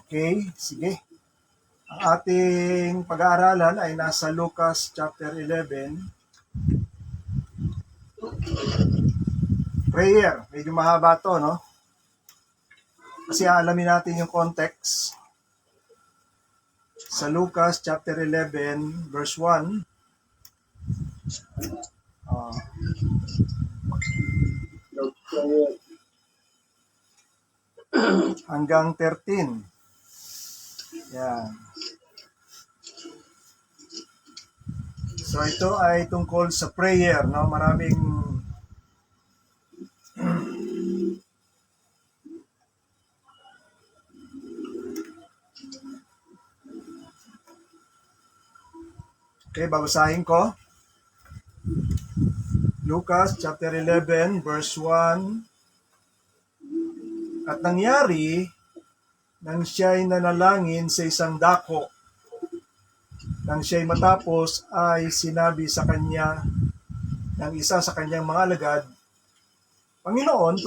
Okay, sige. Ang ating pag-aaralan ay nasa Lucas chapter 11. Prayer. Medyo mahaba to, no? Kasi alamin natin yung context. Sa Lucas chapter 11, verse 1. Hanggang 13. Yan. So ito ay tungkol sa prayer, no? Maraming Okay, babasahin ko. Lucas chapter 11 verse 1. At nangyari nang siya'y nanalangin sa isang dako. Nang siya'y matapos ay sinabi sa kanya ng isa sa kanyang mga alagad, Panginoon,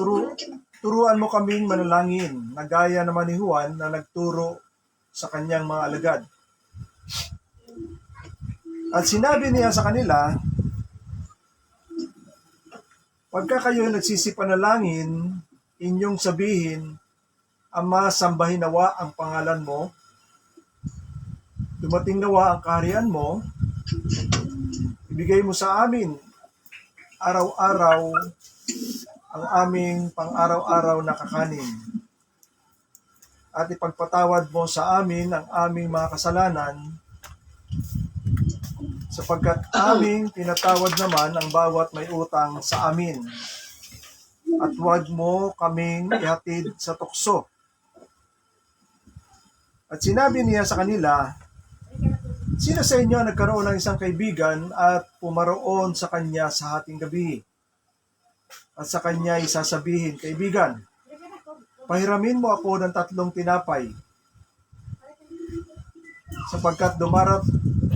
turuan mo kaming manalangin, na gaya naman ni Juan na nagturo sa kanyang mga alagad. At sinabi niya sa kanila, pagka kayo nagsisipanalangin, inyong sabihin, Ama, sambahin nawa ang pangalan mo, dumating nawa ang kaharian mo, ibigay mo sa amin araw-araw ang aming pang-araw-araw na kakanin, at ipagpatawad mo sa amin ang aming mga kasalanan, sapagkat aming pinatawad naman ang bawat may utang sa amin. At huwag mo kaming ihatid sa tukso. At sinabi niya sa kanila, sino sa inyo nagkaroon ng isang kaibigan at pumaroon sa kanya sa hating gabi? At sa kanya isasabihin, Kaibigan, pahiramin mo ako ng 3 tinapay, sapagkat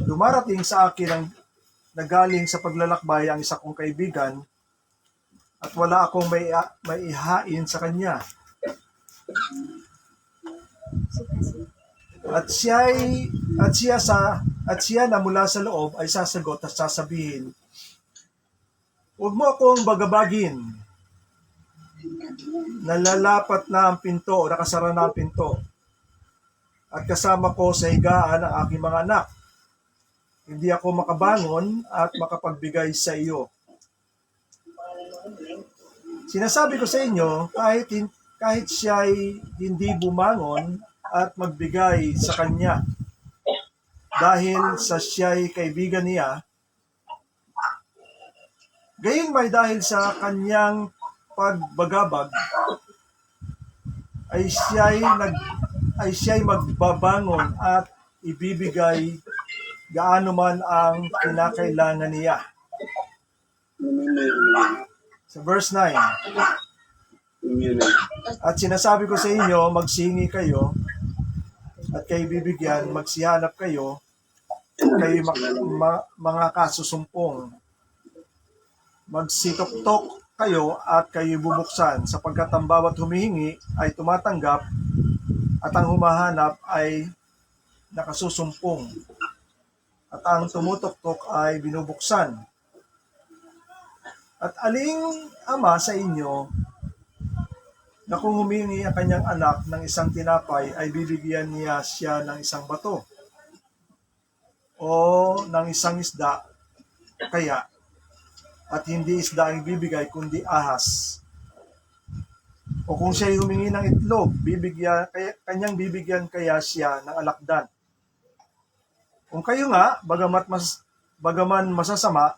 dumarating sa akin ang nagaling sa paglalakbay ang isa kong kaibigan at wala akong may ihain sa kanya. At siya na mula sa loob ay sasagot at sasabihin, huwag mo akong bagabagin. Nalalapat na ang pinto, nakasara na ang pinto. At kasama ko sa higaan ang aking mga anak. Hindi ako makabangon at makapagbigay sa iyo. Sinasabi ko sa inyo, kahit siya'y hindi bumangon at magbigay sa kanya, dahil sa siya'y kaibigan niya, gayon may dahil sa kanyang pagbagabag, ay siya'y magbabangon at ibibigay gaano man ang kinakailangan niya. Sa verse 9, at sinasabi ko sa inyo, magsingi kayo, at kayo bibigyan, magsihanap kayo, mga kasusumpong. Magsitok-tok kayo at kayo bubuksan, sapagkat ang bawat humihingi ay tumatanggap, at ang humahanap ay nakasusumpong, at ang tumutok-tok ay binubuksan. At aling ama sa inyo na kung humingi ang kanyang anak ng isang tinapay ay bibigyan niya siya ng isang bato o ng isang isda kaya, at hindi isda ang ibibigay kundi ahas? O kung siya'y humingi ng itlog, kanyang bibigyan kaya siya ng alakdan? Kung kayo nga, bagaman masasama,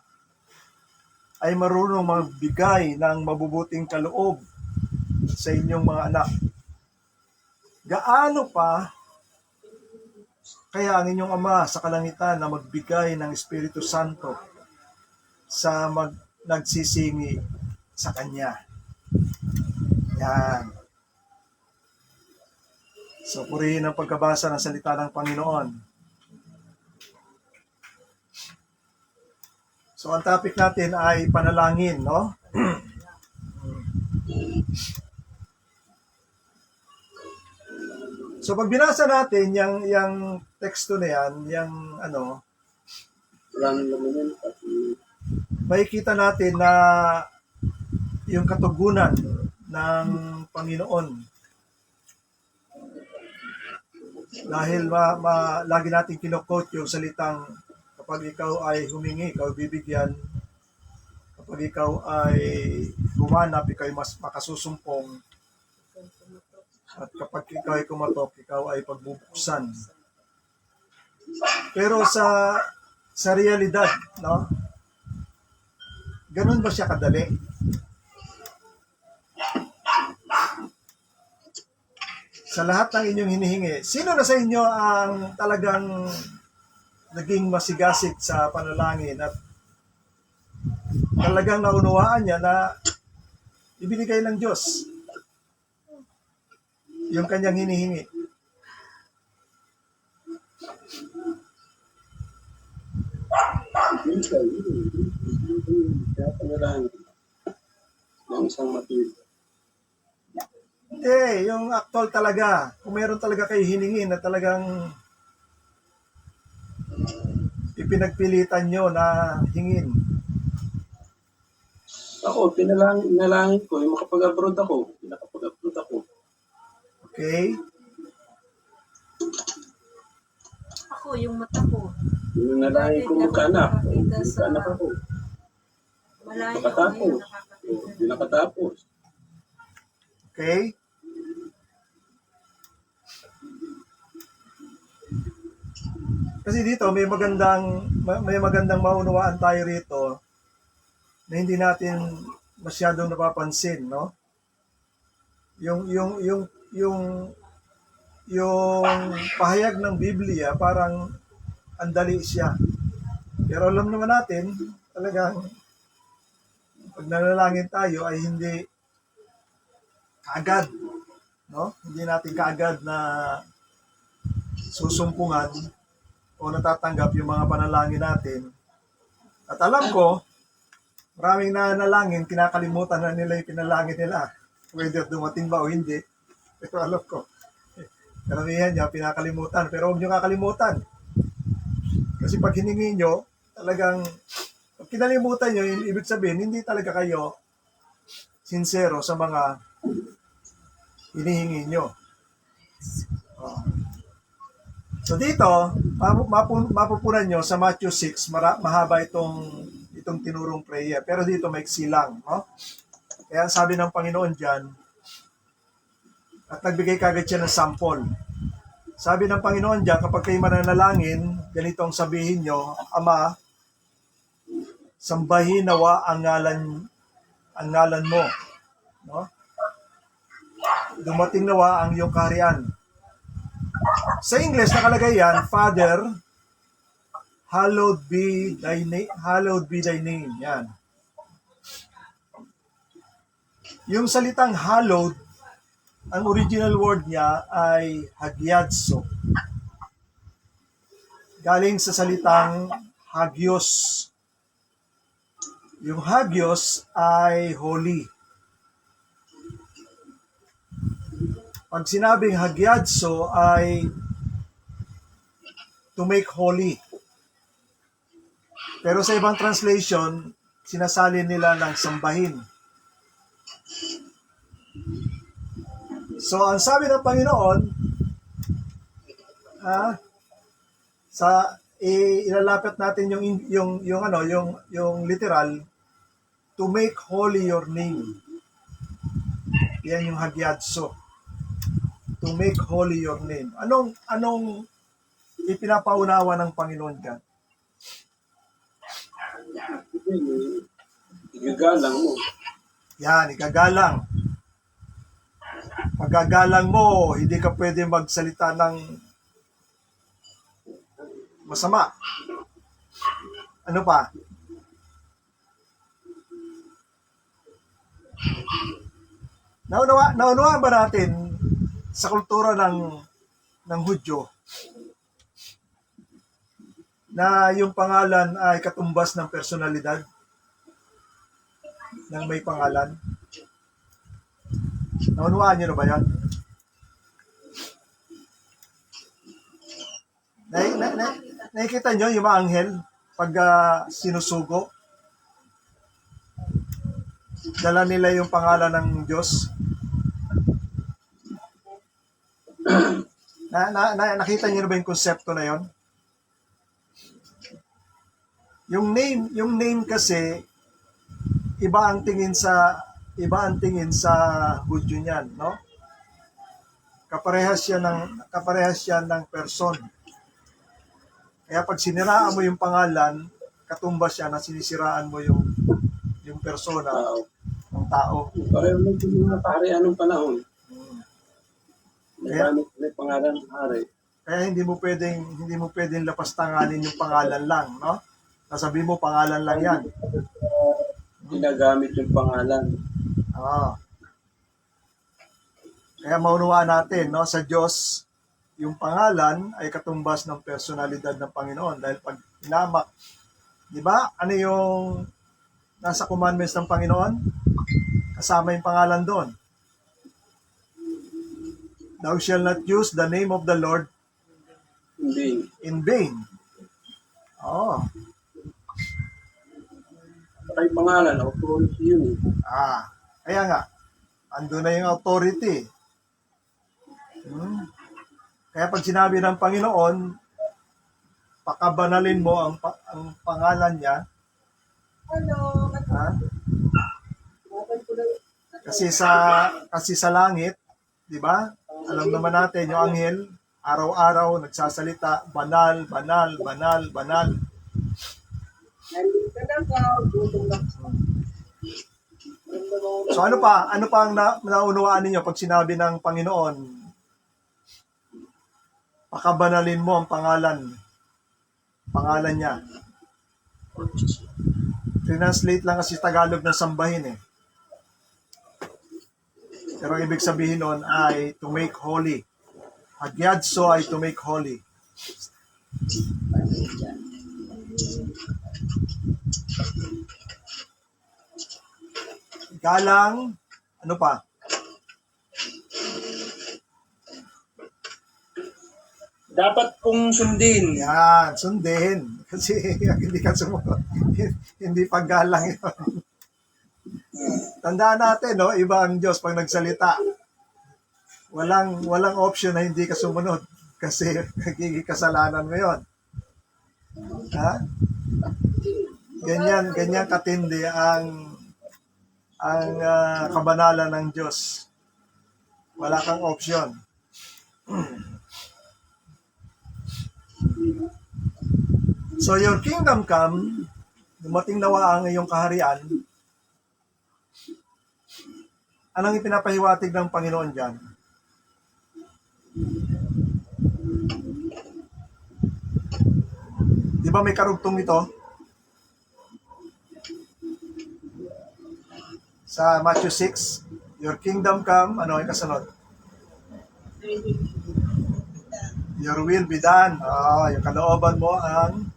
ay marunong magbigay ng mabubuting kaloob sa inyong mga anak, gaano pa kaya ang inyong Ama sa kalangitan na magbigay ng Espiritu Santo sa nagsisingi sa Kanya. Yan. So, purihin ang pagkabasa ng salita ng Panginoon. So, ang topic natin ay panalangin, no? So pag binasa natin yung teksto na yan, yung ano, Walang laman yan. makikita natin na yung katugunan ng Panginoon. Dahil lagi natin kino-quote yung salitang kapag ikaw ay humingi, ikaw bibigyan. Kapag ikaw ay humanap, ikaw ay mas makasusumpong. At kapag ikaw ay kumatok, ikaw ay pagbubuksan. Pero sa realidad, no? Ganun ba siya kadali? Sa lahat ng inyong hinihingi, sino na sa inyo ang talagang naging masigasig sa panalangin at talagang naunawaan niya na ibinigay ng Diyos yung kanyang hinihingi? Kaya panalangin ng isang matuwid. Hindi, yung actual talaga. Kung meron talaga kayo hiningin na talagang ipinagpilitan nyo na hingin. Ako, pinalangin ko, yung makapag-abroad ako. Pinakapag-abroad ako. Okay? Ako, yung mata ko. Yung nalangin ko magkaanak. Nakakita sa- Magkaanak ako. Malayo Nakatapos. ngayon, nakakakita. Hindi nakatapos. Okay? Kasi dito may magandang maunawaan tayo rito na hindi natin masyadong napapansin, no? Yung pahayag ng Biblia parang andali siya. Pero alam naman natin, talagang pag nanalangin tayo ay hindi kaagad, no? Hindi natin kaagad na susumpungan o natatanggap yung mga panalangin natin. At alam ko, maraming nanalangin, kinakalimutan na nila yung pinalangin nila. Whether dumating ba o hindi. Pero alam ko, karamihan niya, pinakalimutan. Pero huwag niyo kakalimutan. Kasi pag hiningi nyo, talagang, pag kinalimutan nyo, ibig sabihin, hindi talaga kayo sincero sa mga hinihingi nyo. Oh. So dito, mapupunan nyo sa Matthew 6, mahaba itong tinurong prayer. Pero dito maiksi lang. No? Kaya sabi ng Panginoon dyan, at nagbigay kagad siya ng sample. Sabi ng Panginoon dyan, kapag kayo mananalangin, ganito ang sabihin nyo, Ama, sambahin nawa ang ngalan mo. No? Dumating nawa ang iyong kaharian. Sa English, nakalagay yan, Father, hallowed be thy name. Yan. Yung salitang hallowed, ang original word niya ay hagiadso. Galing sa salitang hagios. Yung hagios ay holy. Pag sinabing hagiadso ay to make holy. Pero sa ibang translation, sinasalin nila ng sambahin. So, ang sabi ng Panginoon, ilalapit natin yung literal, to make holy your name. Yan yung hagiadso. To make holy your name. Anong ipinapaunawa ng Panginoon ka? Igagalang mo. Yan, ikagalang. Pagkagalang mo, hindi ka pwede magsalita ng masama. Ano pa? Naunawaan ba natin sa kultura ng Hudyo na yung pangalan ay katumbas ng personalidad ng may pangalan? Naunawaan niyo na ba yan? nakikita nyo yung mga anghel pag sinusugo? Dala nila yung pangalan ng Diyos. Nakita niyo na ba yung konsepto na yon? Yung name kasi iba ang tingin sa Hudyo niyan, no? Kaparehas siya ng person. Kaya pag siniraan mo yung pangalan, katumbas siya na sinisiraan mo yung persona Tao. ng tao. Pareho lang yung mga pare anong panahon. Hmm. May Kaya- gamit may pangalan ng pare. Kaya hindi mo pwedeng lapastanganin yung pangalan lang, no? Nasabi mo pangalan lang 'yan. Ginagamit yung pangalan. Ah. Kaya maunawaan natin, no, sa Diyos, yung pangalan ay katumbas ng personalidad ng Panginoon dahil pag hinamak, 'di ba? Ano yung nasa commandments ng Panginoon? Kasama yung pangalan doon. Thou shalt not use the name of the Lord Hindi. in vain. Oh. Patay pangalan, authority yun eh. Kaya nga, ando na yung authority. Kaya pag sinabi ng Panginoon, pakabanalin mo ang pangalan niya. Ha? Kasi sa langit, 'di ba? Alam naman natin yung anghel, araw-araw nagsasalita, banal, banal, banal, banal. So ano pa ang naunawaan ninyo pag sinabi ng Panginoon, pakabanalin mo ang pangalan niya. Translate lang kasi Tagalog ng sambahin eh. Pero ang ibig sabihin nun ay to make holy. Hagyadso ay to make holy. Galang, ano pa? Dapat kong sundin. Yan, sundin. Kasi hindi ka sumunod. Hindi paggalang yun. Tandaan natin, no? Iba ang Diyos pag nagsalita. Walang option na hindi ka sumunod. Kasi nagiging kasalanan mo yun. Ha? Ganyan katindi ang kabanalan ng Diyos. Wala kang option. So your kingdom come, dumating nawa ang iyong kaharian. Anong ipinapahiwatig ng Panginoon dyan? Di ba may karugtong ito? Sa Matthew 6, your kingdom come, ano yung kasunod? Your will be done. Yung kalooban mo ang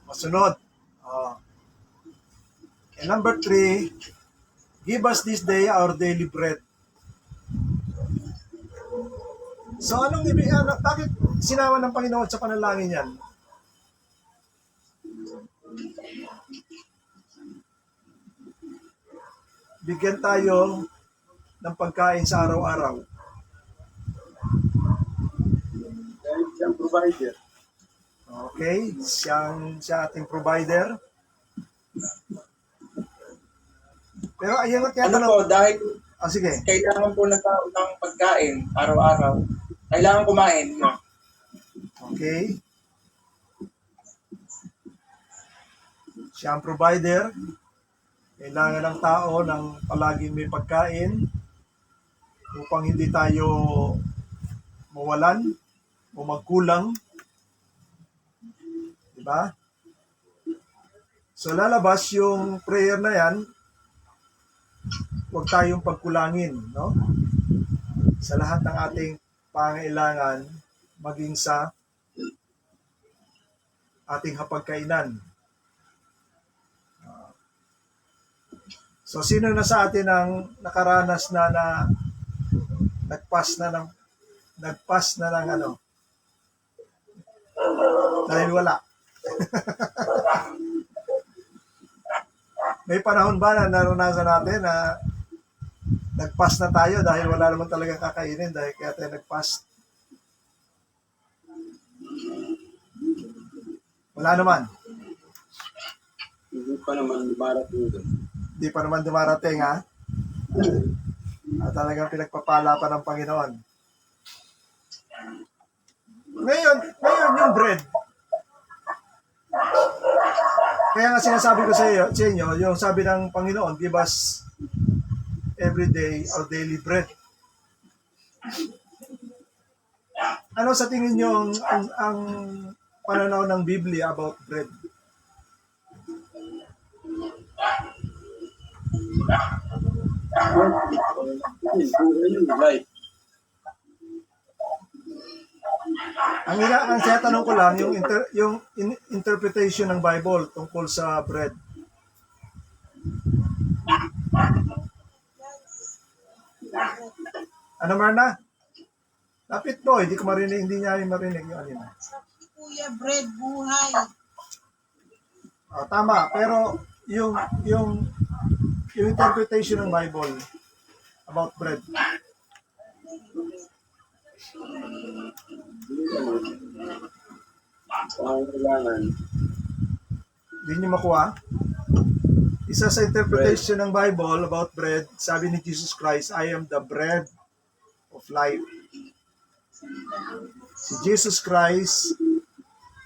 masunod. And number 3, give us this day our daily bread. So bakit sinawa ng Panginoon sa panalangin yan? Bigyan tayo ng pagkain sa araw-araw. Dahil siyang provider. Okay, siya ating provider. Pero ayun at Ano po, dahil sige. kailangan po ng tao ng pagkain araw-araw. Kailangan kumain. No? Okay. Siya ang provider. Kailangan ng tao ng palaging may pagkain upang hindi tayo mawalan o magkulang. Diba? So lalabas yung prayer na yan, huwag tayong pagkulangin, no? Sa lahat ng ating pangailangan, maging sa ating hapagkainan. So sino na sa atin ang nakaranas na nagpas na ng Dahil wala. May panahon ba na naranasan natin na nag-fast na tayo dahil wala naman talagang kakainin dahil kaya tayo nag-fast? Wala naman. Hindi pa naman marating doon. Hindi pa naman dumarating, ha? Talagang pinagpapala pa ng Panginoon. Ngayon yung bread. Kaya nga sinasabi ko sa inyo, yung sabi ng Panginoon, give us every day our daily bread. Ano sa tingin nyo ang pananaw ng Biblia about bread? Yun, life. Ang tinatanong ko lang, yung interpretation ng Bible tungkol sa bread. Ano, Marna? Lapit mo, hindi ko marinig, hindi niya marinig yung alin. Kuya, bread, buhay. Tama, pero yung interpretation ng Bible about bread. Pangangailangan. Hindi niyo makuha? Isa sa interpretation ng Bible about bread, sabi ni Jesus Christ, I am the bread of life. Si Jesus Christ,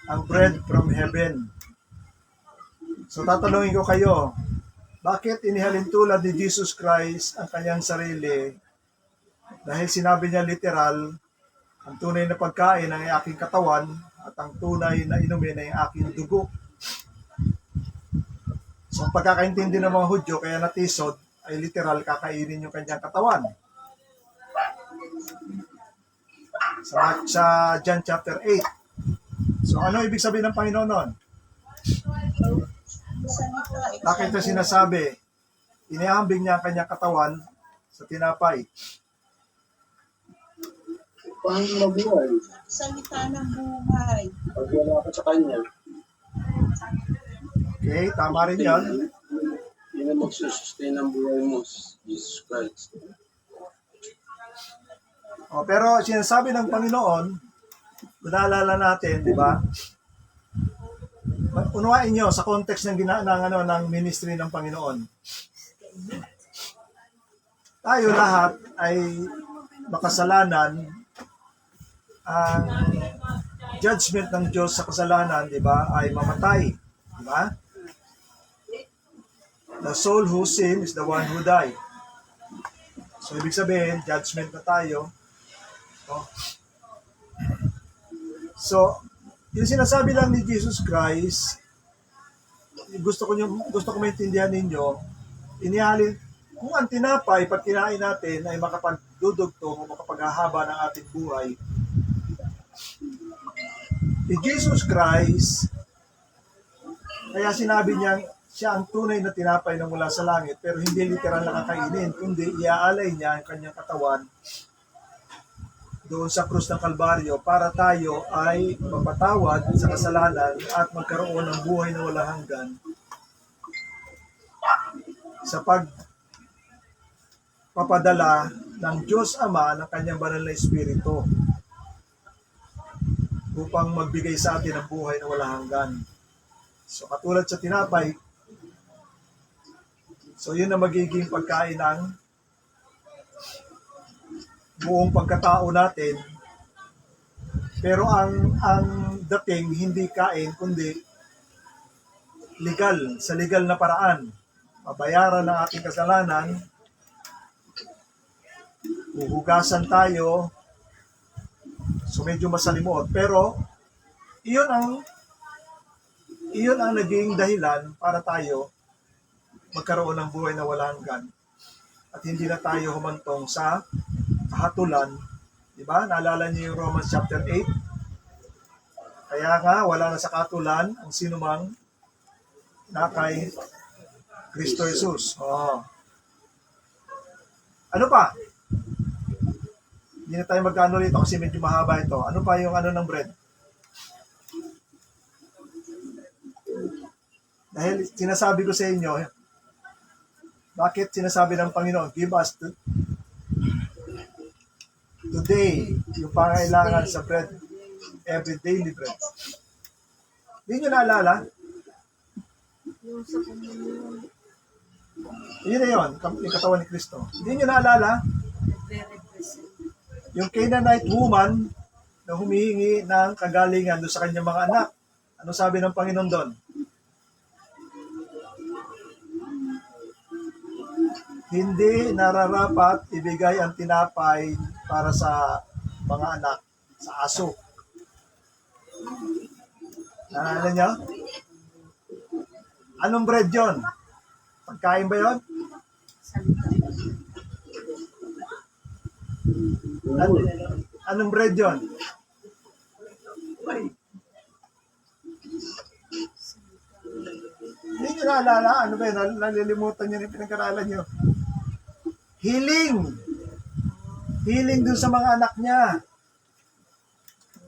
ang bread from heaven. So tatanungin ko kayo, bakit inihalin tulad ni Jesus Christ ang kanyang sarili? Dahil sinabi niya literal, ang tunay na pagkain ay aking katawan at ang tunay na inumin ay aking dugo. So ang pagkakaintindi ng mga Hudyo, kaya natisod, ay literal kakainin yung kanyang katawan. Sa John chapter 8. So ano ibig sabihin ng Panginoon noon? Bakit ito sinasabi? Inihambing niya ang kanyang katawan sa tinapay. Paano mabuhay? Salita ng buhay. Pag wala ka sa kanya, Okay, tama rin yan. yun ang magsusustain ng buhay mo, Jesus Christ. Pero sinasabi ng Panginoon, kung naalala natin, di ba? Unawain nyo sa context ng ministry ng Panginoon. Tayo lahat ay makasalanan. Ang judgment ng Diyos sa kasalanan, di ba, ay mamatay. Di ba? The soul who sin is the one who die. So, ibig sabihin, judgment na tayo. So, yung sinasabi lang ni Jesus Christ, gusto ko maintindihan ninyo, inihalin, kung ang tinapay, pag kinain natin, ay makapagdudugtong o makapaghahaba ng ating buhay, si Jesus Christ, kaya sinabi niya, siya ang tunay na tinapay na mula sa langit, pero hindi literal na kakainin, kundi iaalay niya ang kanyang katawan doon sa krus ng Kalbaryo para tayo ay mapatawad sa kasalanan at magkaroon ng buhay na walang hanggan sa pagpapadala ng Diyos Ama ng kanyang banal na Espiritu upang magbigay sa atin ng buhay na walang hanggan. So katulad sa tinapay, so yun ang magiging pagkain ng buong pagkatao natin. Pero ang dating hindi kain kundi legal, sa legal na paraan. Mabayaran ng ating kasalanan, huhugasan tayo, so medyo masalimuot. Pero iyon ang naging dahilan para tayo magkaroon ng buhay na walang hanggan. At hindi na tayo humantong sa kahatulan. Diba? Naalala niyo yung Romans chapter 8? Kaya nga, wala na sa kahatulan ang sinumang na kay Kristo Jesus. Ano pa? Hindi na tayo magkano rito kasi medyo mahaba ito. Ano pa yung ano ng bread? Dahil sinasabi ko sa inyo, bakit sinasabi ng Panginoon, give us today yung pangailangan sa bread, every daily bread. Hindi nyo naalala? Yung sa komunyon, Yun na yun, yung katawan ni Kristo. Hindi nyo naalala? nagre-represent. Yung Canaanite woman na humihingi ng kagalingan doon sa kanyang mga anak. Ano sabi ng Panginoon doon? Hindi nararapat ibigay ang tinapay para sa mga anak sa aso. Naalala niyo? Anong bread yon? Pagkain ba yon? Salita. Anong bread yon? Hindi nyo naalala? Ano ba yun? Nalilimutan nyo rin pinag-aralan nyo. Healing! Healing dun sa mga anak niya.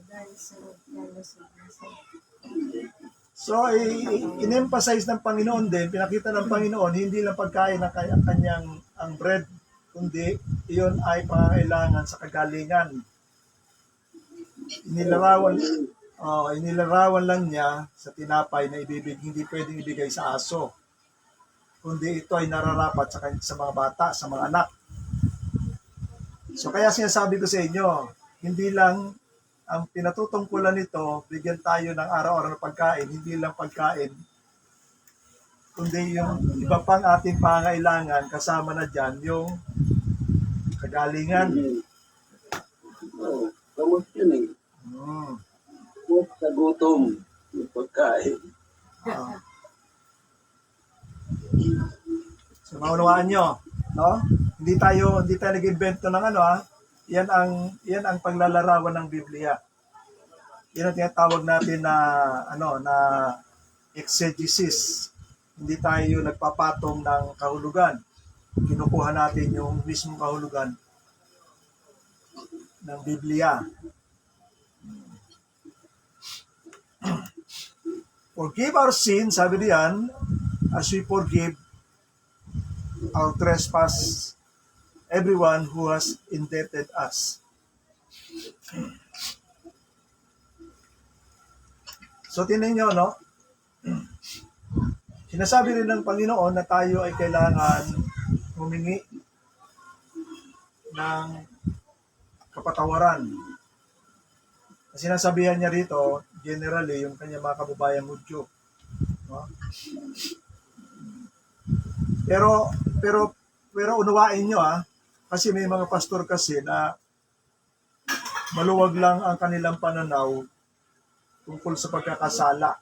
Dahil sa naglalasog. So, in-emphasize ng Panginoon din, pinakita ng Panginoon, hindi lang pagkain ng kanyang ang bread, kundi iyon ay pangangailangan sa kagalingan. Inilarawan lang niya sa tinapay na hindi pwedeng ibigay sa aso, kundi ito ay nararapat sa mga bata, sa mga anak. So, kaya sinasabi ko sa inyo, hindi lang ang pinatutungkulan nito, bigyan tayo ng araw-araw na pagkain, hindi lang pagkain, kundi yung iba pang ating pangailangan, kasama na dyan yung kagalingan. Oo, gamot yun eh. Hmm. Gamot sa gutom, yung pagkain. Ah. So, maunawaan nyo, no? Hindi tayo nag-invento ng yan ang paglalarawan ng Biblia. Yan ang tinatawag natin na exegesis. Hindi tayo nagpapatong ng kahulugan. Kinukuha natin yung mismong kahulugan ng Biblia. Forgive our sins, sabi diyan, as we forgive our trespass everyone who has indebted us. So, tingnan nyo, no? Sinasabi rin ng Panginoon na tayo ay kailangan humingi ng kapatawaran. Sinasabihan niya rito, generally, yung kanya mga kababayan Hudyo. No? Pero unawain nyo, kasi may mga pastor kasi na maluwag lang ang kanilang pananaw tungkol sa pagkakasala.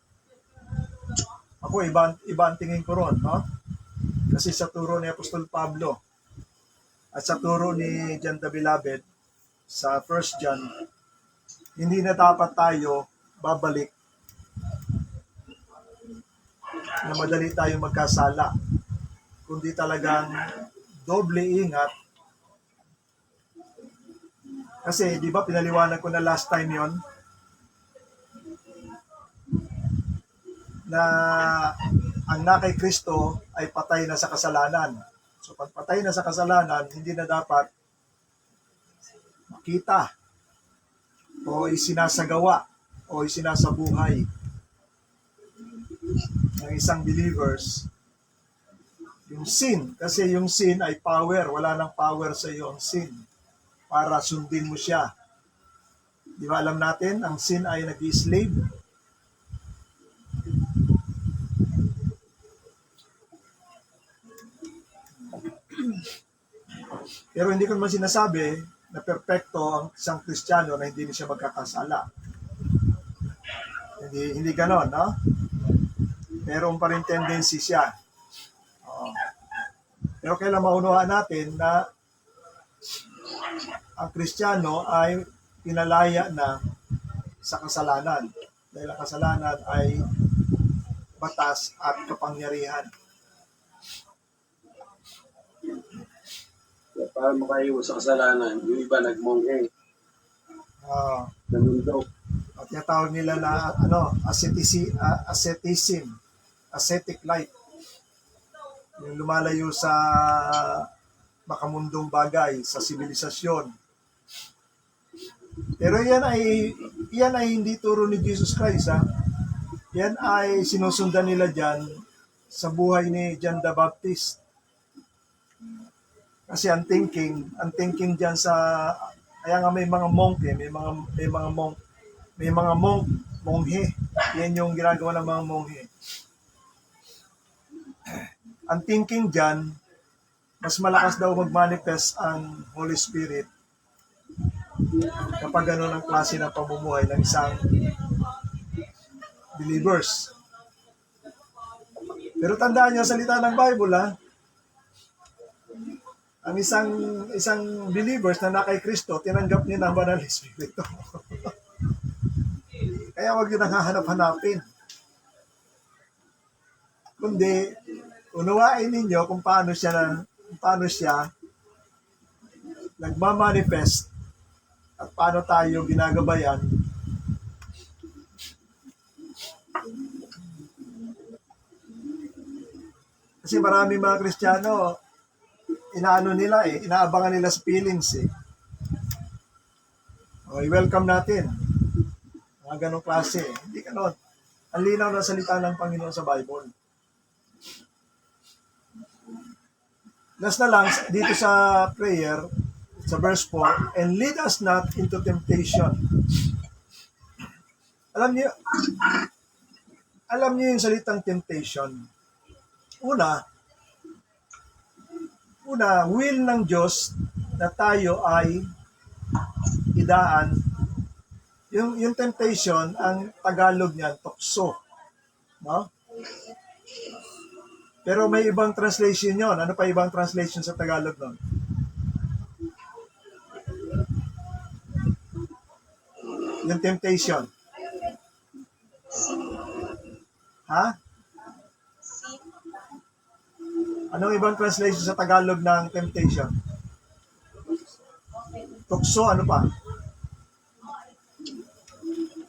Ako, iba ang tingin ko ron, no? Kasi sa turo ni Apostol Pablo at sa turo ni John the Beloved sa 1 John, hindi na dapat tayo babalik na madali tayo magkasala, kundi talagang doble ingat. Kasi, di ba, pinaliwanag ko na last time yon na ang na kay Kristo ay patay na sa kasalanan. So, pag patay na sa kasalanan, hindi na dapat makita o isinasagawa o isinasabuhay ng isang believers yung sin. Kasi yung sin ay power. Wala nang power sa iyo ang sin para sundin mo siya. Di ba alam natin, ang sin ay nag-i-slave. Pero hindi ko naman sinasabi na perpekto ang isang Kristiyano na hindi siya magkakasala. Hindi ganon, no? Meron pa rin tendency siya. Pero kailan maunawaan natin na ang Kristiyano ay pinalaya na sa kasalanan. Dahil ang kasalanan ay batas at kapangyarihan. Para makaiwas sa kasalanan, yung iba nagmonghe, nagundok. At tinatawag nila na asceticism. ascetic life. Yung lumalayo sa makamundong bagay, sa sibilisasyon. Pero yan ay hindi turo ni Jesus Christ, ha? Yan ay sinusundan nila dyan sa buhay ni John the Baptist. Kasi ang thinking dyan sa, kaya nga may mga monk may mga monghe. Yan yung ginagawa ng mga monghe. Ang thinking dyan, mas malakas daw mag-manifest ang Holy Spirit kapag gano'n ang klase ng pamumuhay ng isang believers. Pero tandaan niyo, salita ng Bible, ha? Ang isang believers na nakay Kristo, tinanggap niya ng Banal Espiritu. Kaya huwag niyo nang hahanap-hanapin. Kundi, unawain ninyo kung paano siya nagmamanifest at paano tayo ginagabayan. Kasi marami mga Kristiyano, inaabangan nila sa feelings eh. Okay, welcome natin. Mga ganong klase. Hindi ganon. Ang linaw ng salita ng Panginoon sa Bible. Last na lang, dito sa prayer, sa verse 4, and lead us not into temptation. Alam niyo yung salitang temptation. Una, will ng Diyos na tayo ay idaan. Yung temptation, ang Tagalog niyan, tukso. No? Pero may ibang translation yon. Ano pa ibang translation sa Tagalog nun? Yung temptation. Ha? Anong ibang translation sa Tagalog ng temptation? Tukso, ano pa?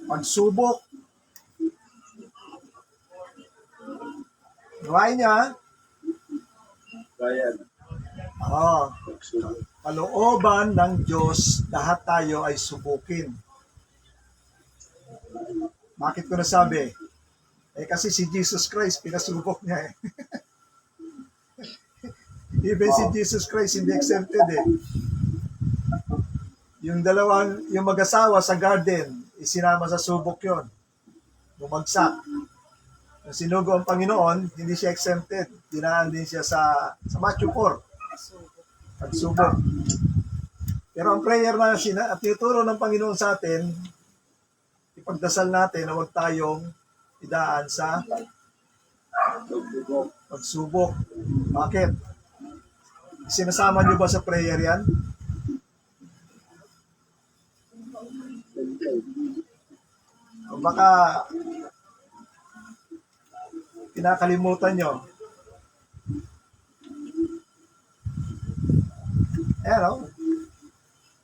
Pagsubok. Gawain niya. Bayan. Kalooban ng Diyos, lahat tayo ay subukin. Bakit ko nasabi? Kasi si Jesus Christ, pinasubok niya eh. Even si Jesus Christ, hindi exempted eh. Yung mag-asawa sa garden, isinama sa subok yon. Bumagsak. Nung sinugo ang Panginoon, hindi siya exempted. Dinaan din siya sa Matthew 4. Pagsubok. Pero ang prayer na at tinuturo ng Panginoon sa atin, ipagdasal natin na huwag tayong idaan sa pagsubok. Bakit? Sinasama niyo ba sa prayer yan? O baka kinakalimutan nyo.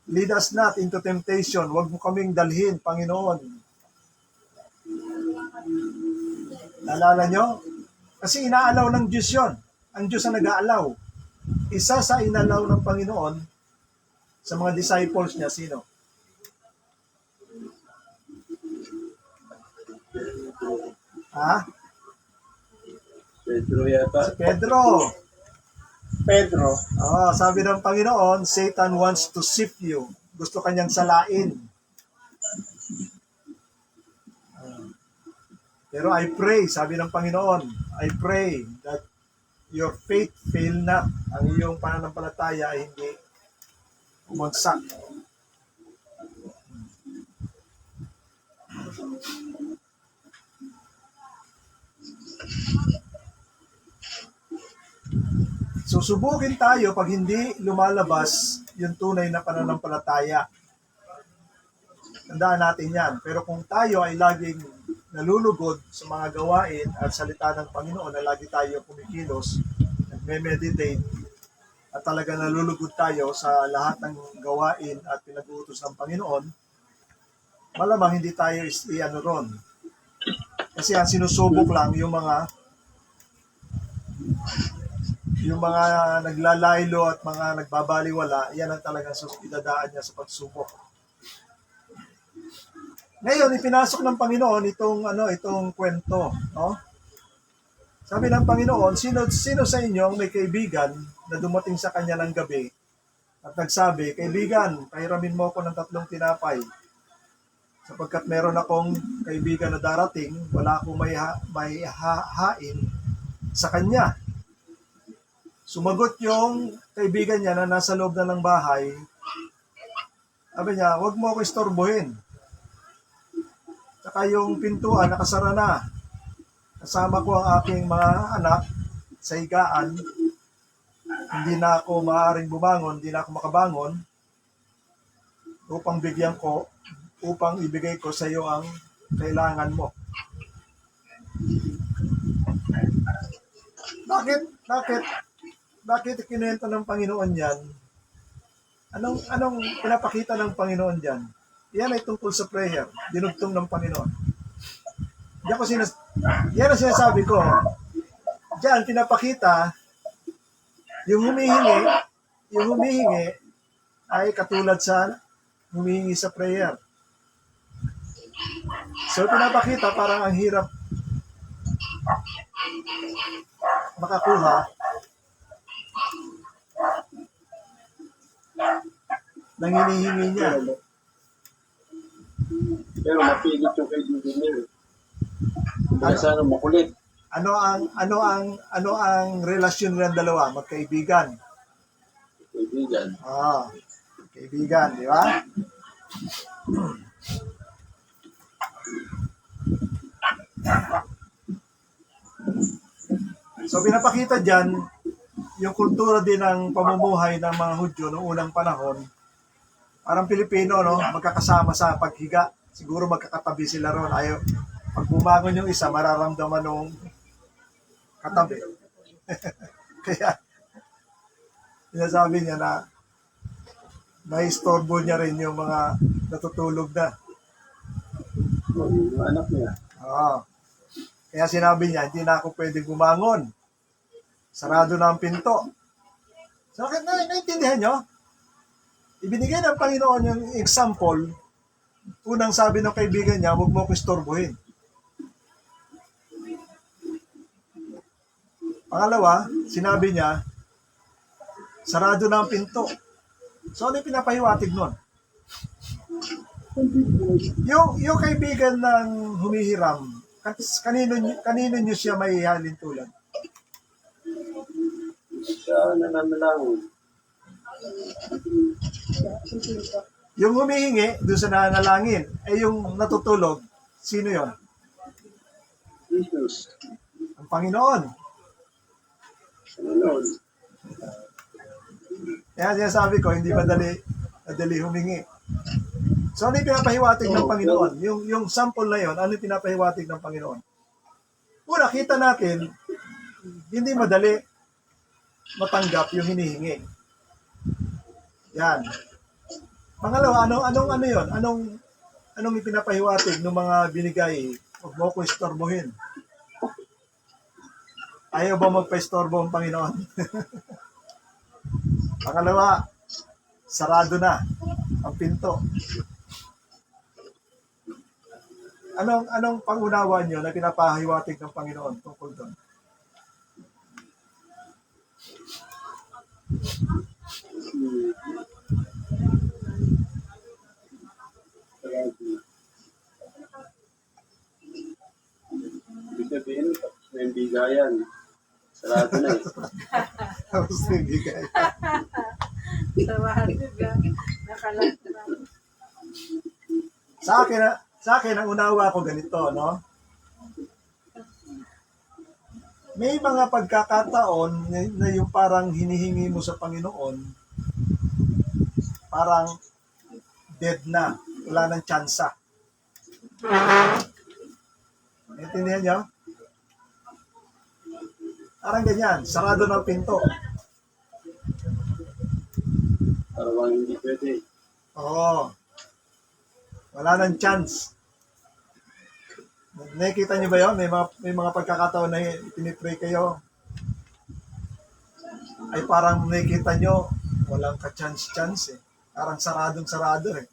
Lead us not into temptation. Huwag mo kaming dalhin, Panginoon. Naalala nyo? Kasi inaalaw ng Diyos yun. Ang Diyos ang nag-aalaw. Isa sa inalaw ng Panginoon sa mga disciples niya, sino? Ha? Pedro yata. Si Pedro. Pedro. Sabi ng Panginoon, Satan wants to sift you. Gusto kanyang salain. Pero I pray, sabi ng Panginoon, I pray that your faith fail not. Ang iyong pananampalataya ay hindi umagsak. Susubukin tayo pag hindi lumalabas yung tunay na pananampalataya. Tandaan natin yan. Pero kung tayo ay laging nalulugod sa mga gawain at salita ng Panginoon na lagi tayo kumikilos, nagme-meditate, at talaga nalulugod tayo sa lahat ng gawain at pinag-uutos ng Panginoon, malamang hindi tayo ron. Kasi ang sinusubok lang yung mga Yung mga naglalaylo at mga nagbabaliwala, yan ang talagang idadaan niya sa pagsubok. Ngayon, ipinasok ng Panginoon itong kwento, no? Sabi ng Panginoon, sino sa inyo ang may kaibigan na dumating sa kanya ng gabi at nagsabi, "Kaibigan, pahiramin mo ako ng 3 tinapay sapagkat meron akong kaibigan na darating, wala akong may hain sa kanya." Sumagot yung kaibigan niya na nasa loob na ng bahay. Sabi niya, "Huwag mo ako istorbohin. Saka yung pintuan nakasara na. Kasama ko ang aking mga anak sa higaan. Hindi na ako maaaring bumangon, hindi na ako makabangon upang ibigay ko sa iyo ang kailangan mo." Bakit kinuwento ng Panginoon yan? Anong pinapakita ng Panginoon diyan? Yan ay tungkol sa prayer, dinugtong ng Panginoon. Yan ang sinasabi ko. Diyan, pinapakita, yung humihingi ay katulad sa humihingi sa prayer. So, pinapakita parang ang hirap makakuha ng hinihingi niya. Pero mapilit yung kaibigan niya. Kaya sana makulit. Ano ang relasyon ng dalawa? Magkaibigan. Kaibigan. Kaibigan, di ba? So pinapakita diyan yung kultura din ng pamumuhay ng mga Hudyo noong unang panahon. Parang Pilipino, no? Magkakasama sa paghiga. Siguro magkakatabi sila ron. Pag bumangon yung isa, mararamdaman nung katabi. Kaya, sinasabi niya na naistorbo niya rin yung mga natutulog na. Yung anak niya. Kaya sinabi niya, hindi na ako pwedeng bumangon. Sarado na ang pinto. So, naintindihan nyo? Ibinigay ng Panginoon yung example. Unang sabi ng kaibigan niya, huwag mo ko istorbohin. Pangalawa, sinabi niya, sarado na ang pinto. So, ano yung pinapahiwatig nun? Yung kaibigan ng humihiram, kanino niyo siya may halin tulad? Siya nananalangon. Yung humihingi, doon sa nananalangin, yung natutulog, sino yon? Jesus. Ang Panginoon. Ano? Kaya sinasabi ko, hindi madali humingi. So, ano yung pinapahiwatig ng Panginoon? Yung sample na yon, ano yung pinapahiwatig ng Panginoon? Una, kita natin, hindi madali matanggap yung hinihingi. Yan. Pangalawa, ano yon? Anong ipinapahiwatig ng mga binigay? Huwag mo ko istorbohin. Ayaw ba magpa-istorbo ang Panginoon? Pangalawa, sarado na ang pinto. Anong pangunawa nyo na pinapahiwatig ng Panginoon tungkol doon? Ibig sabihin, tapos na yung bigayan. Sarado na eh. Tapos bibigay. Tawag ka. Nakalagtran. Sa akin, ang unawa ko ganito, no? May mga pagkakataon na yung parang hinihingi mo sa Panginoon, parang dead na, wala nang tsansa. Naintindihan niyo? Parang ganyan, sarado ng pinto. Parang hindi pwede. Oo. Wala nang chance. Nakikita niyo ba yun? May mga pagkakataon na pinipray kayo. ay parang nakikita nyo, walang ka-chance-chance eh. Parang saradong-sarado eh.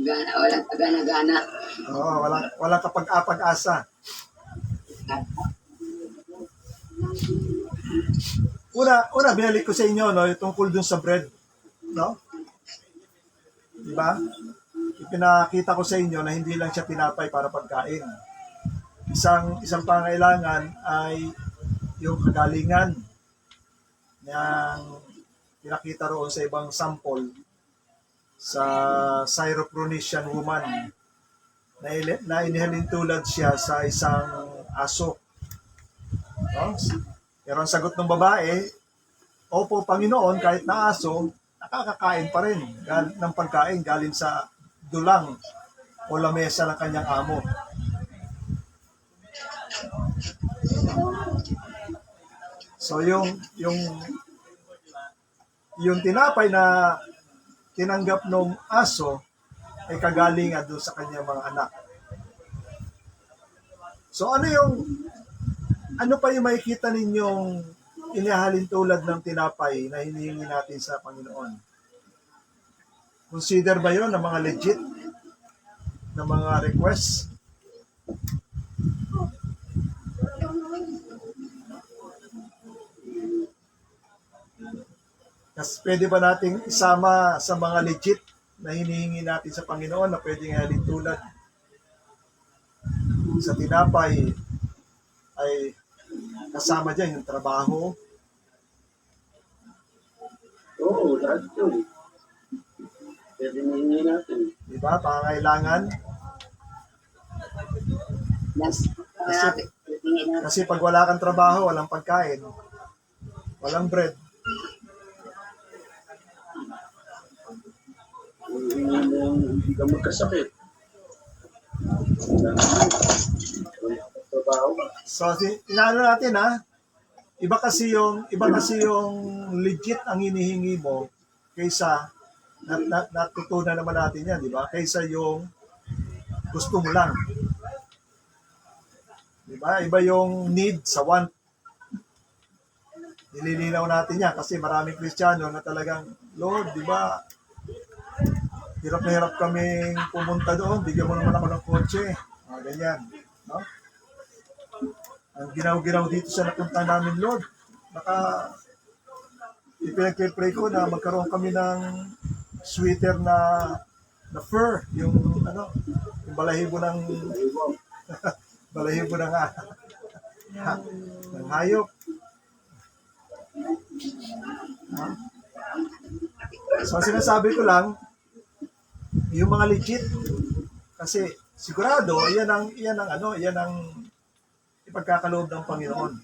Walang gana-gana. Oo, walang kapag-apag-asa. Una, binalik ko sa inyo, no, yung tungkol dun sa bread. No? Diba? Ipinakita ko sa inyo na hindi lang siya tinapay para pagkain. Isang pangailangan ay yung kagalingan ng pinakita roon sa ibang sample sa Syrophoenician woman na inihalintulad siya sa isang aso. No? Pero ang sagot ng babae, opo, Panginoon, kahit na aso, nakakakain pa rin ng pagkain galing sa dulang o lamesa ng kanyang amo. So yung tinapay na tinanggap ng aso ay kagalingan doon sa kanyang mga anak. So ano pa yung makikita ninyong inihalin tulad ng tinapay na hinihingi natin sa Panginoon? Consider ba yun ng mga legit na mga requests? Kasi pwede ba nating isama sa mga legit na hinihingi natin sa Panginoon na pwedeng ihalin tulad sa tinapay ay kasama dyan yung trabaho? Oo, lahat yun. Pwede nihingi natin. Diba? Pangailangan. Kasi pag wala kang trabaho, walang pagkain, walang bread. Hindi ka magkasakit. Trabaho. So, inaano natin iba kasi yung legit ang hinihingi mo kaysa natutunan naman natin yan, di ba? Kaysa yung gusto mo lang. Di ba? Iba yung need sa want. Nililinaw natin yan kasi maraming Kristiyano na talagang, Lord, di ba? Hirap na hirap kaming pumunta doon. Bigyan mo naman ako ng kotse. Ganyan. No? Ang ginaw-ginaw dito sa napunta namin, Lord. Ipinag-pray ko na magkaroon kami ng sweater na fur. Yung balahibo ng balahibo ng hayop. So, sinasabi ko lang, yung mga legit, kasi sigurado, yan ang ipagkakaloob ng Panginoon.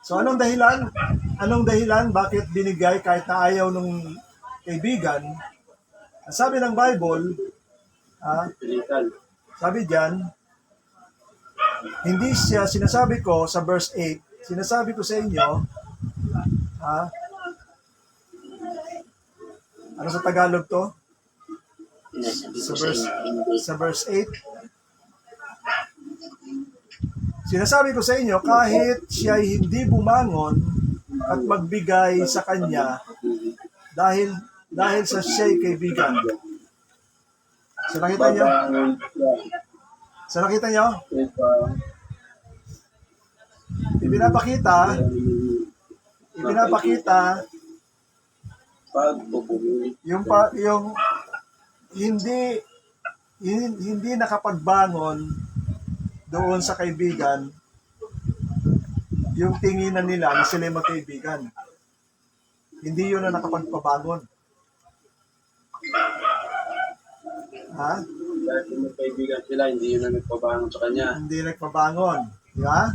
So, anong dahilan? Bakit binigay kahit na ayaw nung kaibigan? Sabi ng Bible, sabi diyan, hindi siya, sinasabi ko sa verse 8, sinasabi ko sa inyo, ano sa Tagalog to? Sa verse 8, sinasabi ko sa inyo, kahit siya hindi bumangon at magbigay sa kanya dahil sa siya'y kaibigan. So nakita niyo? Ipinapakita yung hindi nakapagbangon doon sa kaibigan, yung tinginan nila na sila magkaibigan. Hindi yun na nakapagpabangon. Dahil yung magkaibigan sila, hindi yun na nagpabangon sa kanya. Hindi nagpabangon. Di ba?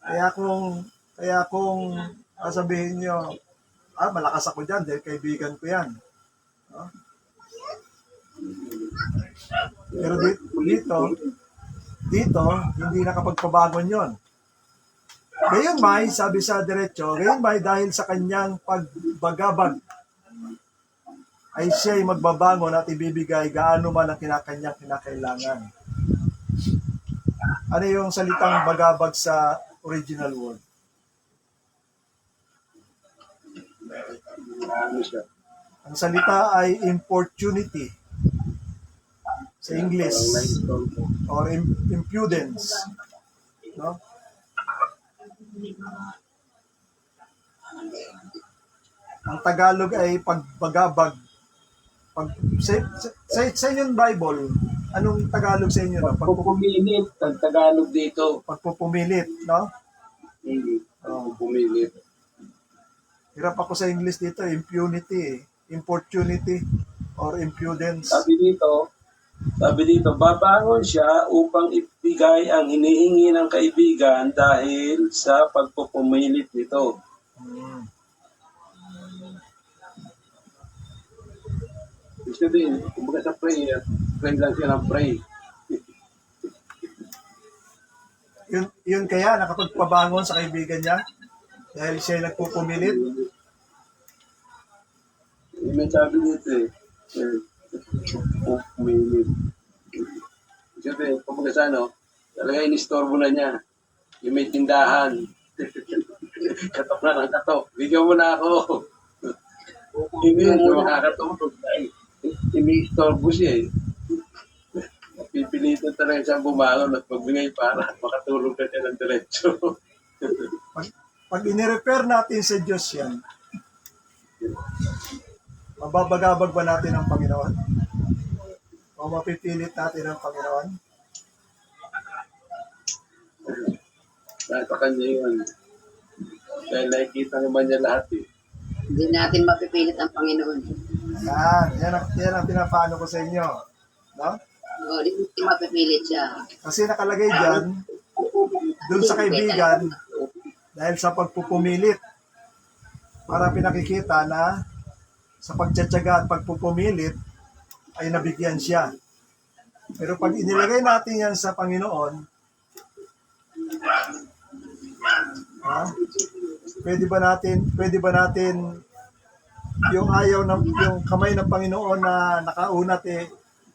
Kaya kung sabihin nyo, malakas ako dyan dahil kaibigan ko yan. Pero dito, hindi nakapagpabangon yon. Gayon may, sabi sa diretso, gayon may dahil sa kanyang pagbagabag ay siya'y magbabangon at ibibigay gaano man ang kinakanyang kinakailangan. Ano yung salitang bagabag sa original word? Ano siya? Ang salita ay importunity sa English or impudence. No? Ang Tagalog ay pagbagabag. Sa inyong Bible, anong Tagalog sa inyo? No? Pagpupumilit, ang Tagalog dito. Pagpupumilit, no? Pagpupumilit. Hirap ako sa English dito, impunity, importunity, or impudence. Sabi dito, babangon siya upang ibigay ang hinihingi ng kaibigan dahil sa pagpupumilit nito. Hmm. Ibig sabihin, kumbaga sa prayer, pray lang siya ng pray. Yun kaya nakapagpabangon sa kaibigan niya dahil siya ay nagpupumilit. May sabi dito pupumilit. Ibig sabihin, kumbaga sa talaga inistorbo na niya. Yung may tindahan. Katok na ng katok. Bigyan mo na ako. Hindi mo makakatulog. Inistorbo siya eh. Pipilitan talaga siyang bumangon at magbigay para makatulog na siya ng diretso. Pag inirepair natin sa Diyos yan, mababagabag ba natin ang Panginoon? O mapipilit natin ang Panginoon? Dahil sa kanya yun. Dahil nakikita naman niya lahat eh. Hindi natin mapipilit ang Panginoon. Yan ang pinapaano ko sa inyo. No? O, di natin mapipilit siya. Kasi nakalagay dyan, dun sa kaibigan, dahil sa pagpupumilit, para pinakikita na sa pagtsatsaga at pagpupumilit, ay nabigyan siya. Pero pag inilagay natin yan sa Panginoon, pwede ba natin yung yung kamay ng Panginoon na nakaunat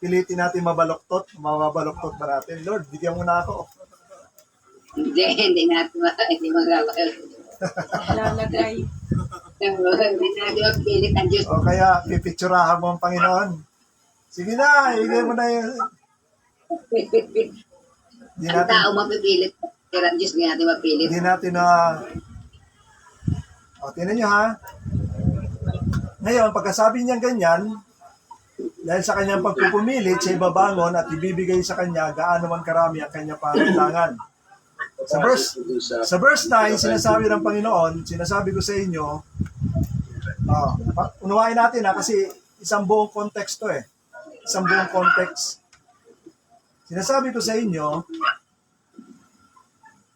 pilitin natin mababaloktot ba natin? Lord, bigyan mo na ako. Hindi natin magagawa. Lalagay. Hindi natin mapipilit ang Diyos. O kaya, pipicturahan mo ang Panginoon. Sige na, ibigay mo na yung... Hindi Ang natin, tao mapipilit. Pero ang Diyos hindi natin mapilit. hindi natin na... O, tinan nyo ha. Ngayon, pagkasabi niya ganyan, dahil sa kanyang pagpupumilit, siya babangon at ibibigay sa kanya gaano man karami ang kanyang pangangailangan. Sa verse 9, sinasabi ng Panginoon, sinasabi ko sa inyo, unawain natin kasi isang buong context to Isang buong context. Sinasabi ko sa inyo,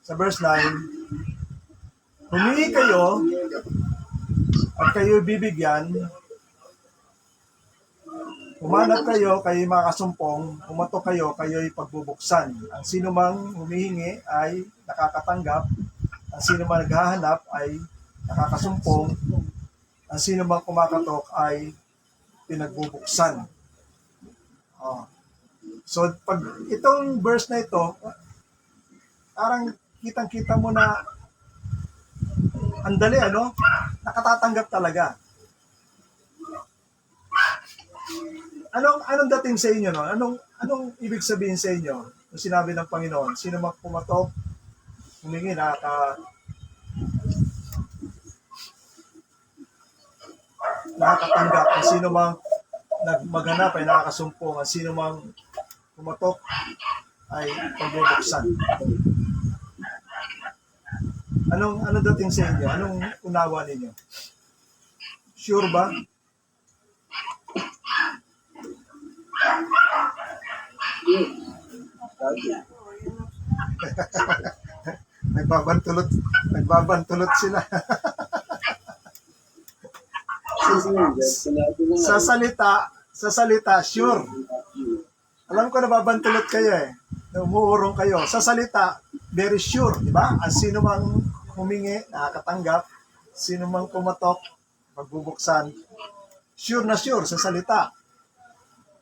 sa verse 9, humingi kayo at kayo bibigyan, humanap kayo, kayo'y makasumpong, humatok kayo, kayo'y pagbubuksan. Ang sino mang humihingi ay nakakatanggap, ang sino mang naghahanap ay nakakasumpong, ang sino mang kumakatok ay pinagbubuksan. So, pag itong verse na ito, parang kitang-kita mo na ang dali, nakatatanggap talaga. Anong dating sa inyo, no? Anong ibig sabihin sa inyo? Nung sinabi ng Panginoon, sino mang pumatok, humingi, nakakatanggap. Ang sino mang maghanap ay nakakasumpong. Ang sino mang pumatok ay pagbubuksan. Anong dating sa inyo? Anong unawa ninyo? Sure ba? Nagbabantulot sila. Sa salita, sure. Alam ko nababantulot kayo umuurong kayo. Sa salita, very sure, di ba? Ang sino mang humingi, nakakatanggap. Sino mang pumatok, magbubuksan. sure na sure sa salita.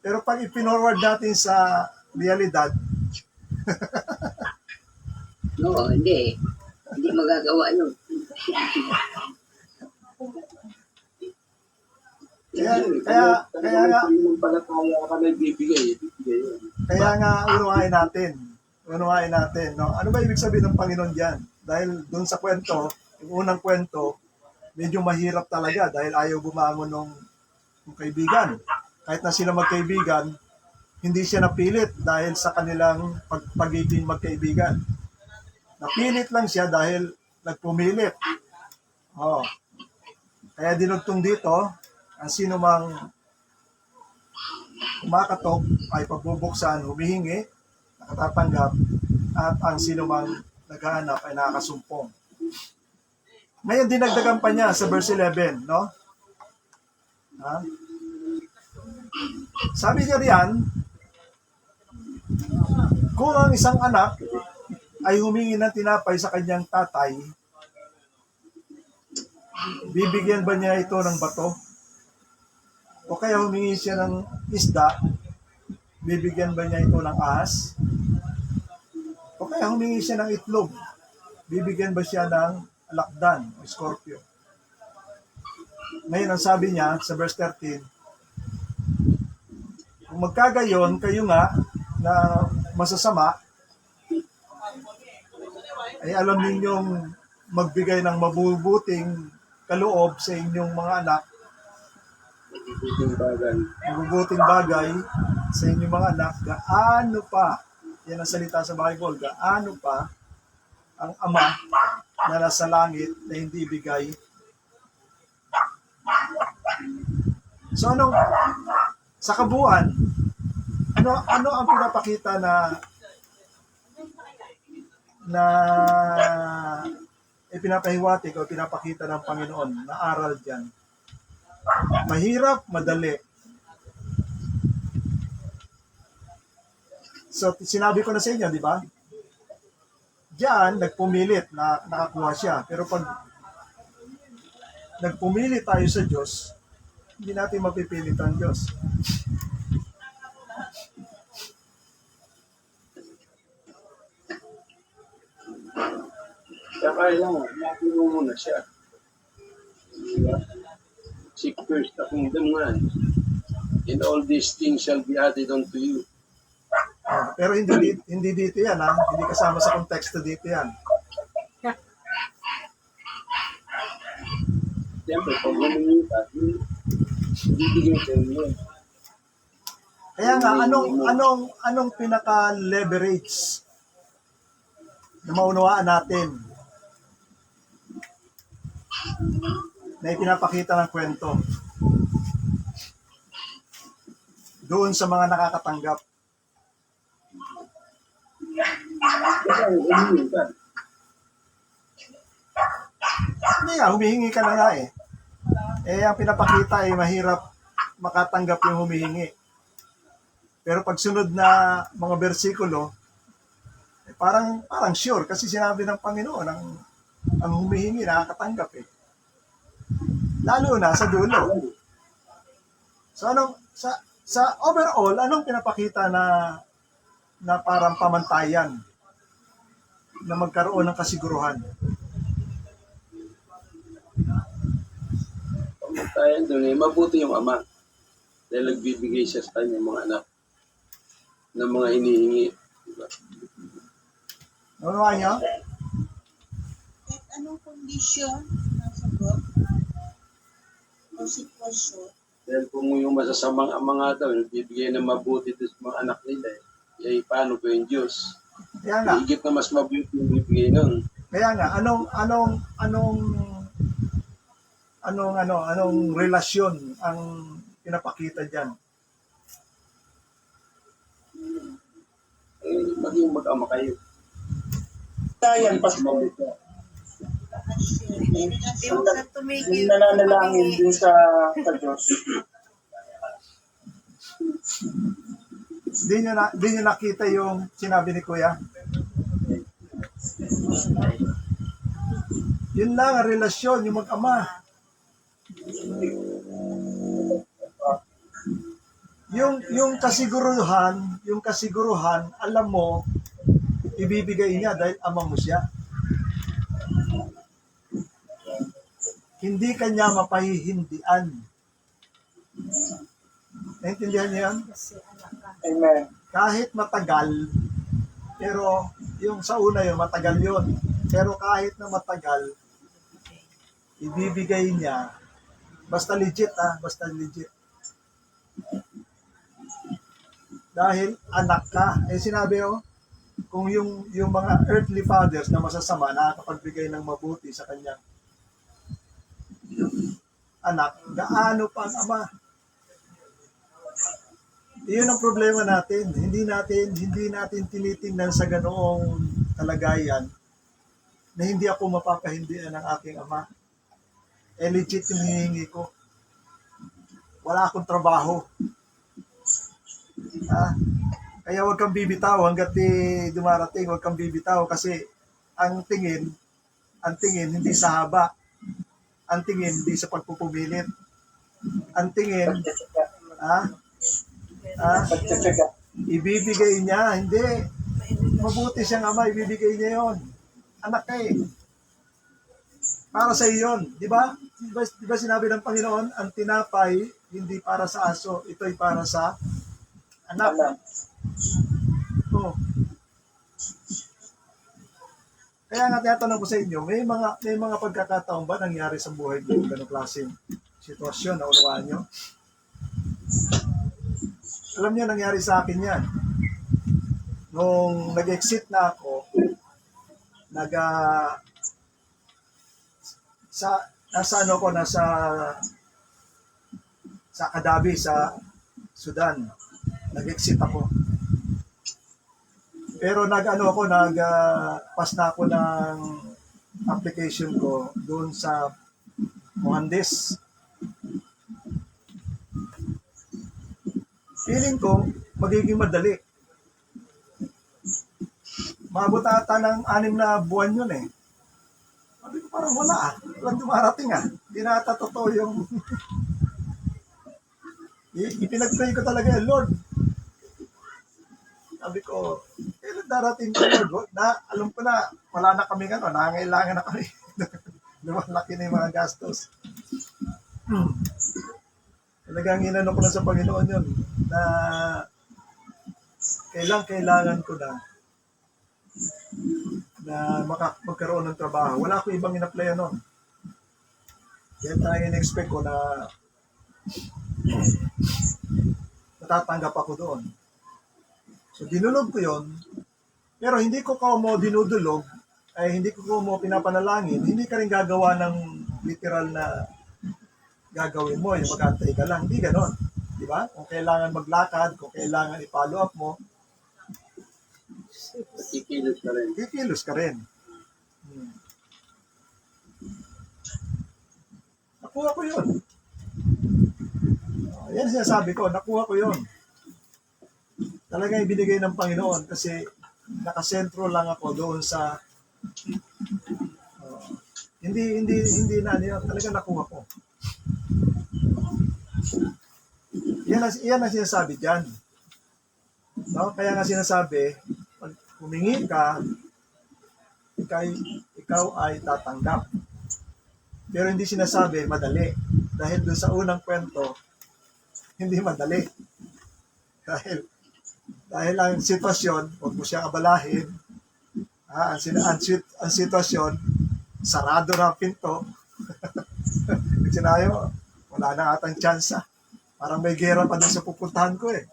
Pero pag ipinorward natin sa realidad, No, hindi. Hindi magagawa yun. kaya nga, Yung palataya ka na ibibigay yun. kaya nga unawain natin, no? Ano ba ibig sabihin ng Panginoon diyan? Dahil doon sa kwento, yung unang kwento, medyo mahirap talaga dahil ayaw bumangon ng kaibigan. Kahit na sila magkaibigan, hindi siya napilit dahil sa kanilang pagiging magkaibigan. Napilit lang siya dahil nagpumilit. Oh. Kaya dinugtong dito, ang sino mang kumakatok ay pagbubuksan, humihingi, nakatatanggap, at ang sino mang naghahanap ay nakakasumpong. Ngayon, dinagdagan pa niya sa verse 11, no? Ha? Sabi niya riyan, kung ang isang anak ay humingi ng tinapay sa kanyang tatay, bibigyan ba niya ito ng bato? O kaya humingi siya ng isda, bibigyan ba niya ito ng ahas? O kaya humingi siya ng itlog, bibigyan ba siya ng alakdan o scorpio? Ngayon, ang sabi niya sa verse 13, kung magkagayon kayo nga na masasama, ay alam ninyong magbigay ng mabubuting kaloob sa inyong mga anak, mabubuting bagay sa inyong mga anak, gaano pa, yan ang salita sa Bible, gaano pa ang Ama na nasa langit na hindi bigay. So sa kabuuan, ano ang pinapakita na ipinapahiwatig o pinapakita ng Panginoon na aral dyan? Mahirap, madali. So, sinabi ko na sa inyo, di ba? Diyan, nagpumilit na nakakuha siya. Pero pag nagpumilit tayo sa Diyos, hindi natin mapipilit ang Diyos. Kaya kailangan, natin mo muna siya. Seek first the kingdom man, and all these things shall be added unto you. Pero hindi dito yan, ha? Hindi kasama sa konteksto dito yan. Siyempre, pag humingi ka, bibigyan sa inyo. Kaya nga, anong pinaka-leverage na maunawaan natin na ipinapakita ng kwento doon sa mga nakakatanggap? Kasi humingi ka. Hindi nga, humihingi ka na nga eh. Ang pinapakita ay mahirap makatanggap yung humihingi. Pero pag sunod na mga bersikulo, parang sure kasi sinabi ng Panginoon ang humihingi nakakatanggap eh. Lalo na sa dulo. So sa overall, anong pinapakita na parang pamantayan na magkaroon ng kasiguruhan? Pamantayan doon eh, mabuti yung ama. Dahil nagbibigay siya sa kanyang mga anak ng mga hinihingi. Diba? Ano niya? Kahit anong kondisyon nasa God o sitwasyon, Dahil kung yung masasamang ama nga daw, nagbibigay ng mabuti doon sa mga anak nila, eh paano ko yung Diyos? Kaya nga, Higit na mas mabuti yung bibigay nun. anong relasyon ang pinapakita diyan? Eh, maging mag-ama kayo. Yan, Pastor. hindi mo na tumigil. Yung nananalangin din sa Diyos. Di nyo nakita yung sinabi ni Kuya? Yun lang ang relasyon, yung mag-ama. yung kasiguruhan, alam mo, ibibigay niya dahil ama mo siya. Hindi kanya mapahihindian. Naintindihan niyo yan? Amen. Kahit matagal, pero yung sa una yun, matagal yun. Pero kahit na matagal, ibibigay niya, basta legit basta legit. Dahil anak ka. Sinabi kung yung mga earthly fathers na masasama nakakapagbigay ng mabuti sa kanyang anak, gaano pa ang ama? Iyon ang problema natin. Hindi natin tinitingnan sa ganoong kalagayan na hindi ako mapapahindihan ng aking ama. Legit yung hihingi ko. Wala akong trabaho. Kaya huwag kang bibitaw hanggat dumarating, huwag kang bibitaw kasi ang tingin hindi sa haba. Ang tingin hindi sa pagpupumilit. Ang tingin, Pagtitiga. ibibigay niya, hindi. Mabuti siyang ama, ibibigay niya yon. Anak ka para sa iyon, di ba? Di ba sinabi ng Panginoon, ang tinapay hindi para sa aso, ito'y para sa anak. Anak. Oh. Kaya nga tinatanong ko sa inyo, may mga pagkakataon ba nangyari sa buhay niyo ganung klaseng sitwasyon na unawaan niyo? Alam niyo, nangyari sa akin yan. Nung nag-exit na ako, nasa Kadabi, sa Sudan. Nag-exit ako. Pero pass na ako ng application ko doon sa Muhandes. Feeling ko, magiging madali. Maabot ata ng 6 na buwan yun eh. Sabi ko, parang wala walang dumarating Hindi na ata totoo yung ipinag-pray ko talaga Lord. Sabi ko, kailan darating ko Lord? Alam ko na, wala na kami nangangailangan na kami. Lumalaki na yung mga gastos. Talagang inano ko na sa Panginoon yun na kailangan ko na magkaroon ng trabaho. Wala akong ibang in-applyan nun. Kaya tayo in-expect ko na matatanggap ako doon. So dinulog ko yon, pero hindi ko mo dinudulog, hindi ko mo pinapanalangin, hindi ka rin gagawa ng literal na gagawin mo, yung mag-antay ka lang. Hindi ganon. Di ba? Kung kailangan maglakad, kung kailangan i-follow up mo, kikilos ka rin. Nakuha ko yun. Yan sinasabi ko, nakuha ko yun. Talagang ibinigay ng Panginoon kasi nakasentro lang ako doon sa hindi na talaga nakuha ko. Yan ang sinasabi diyan. No? Kaya nga sinasabi, pag humingi ka, ikaw ay tatanggap. Pero hindi sinasabi madali. Dahil doon sa unang kwento, hindi madali. Dahil ang sitwasyon, huwag mo siyang abalahin. Ang sitwasyon, sarado na ang pinto. Sinabi mo, wala na atang tsansa. Parang may gera pa doon sa pupuntahan ko eh.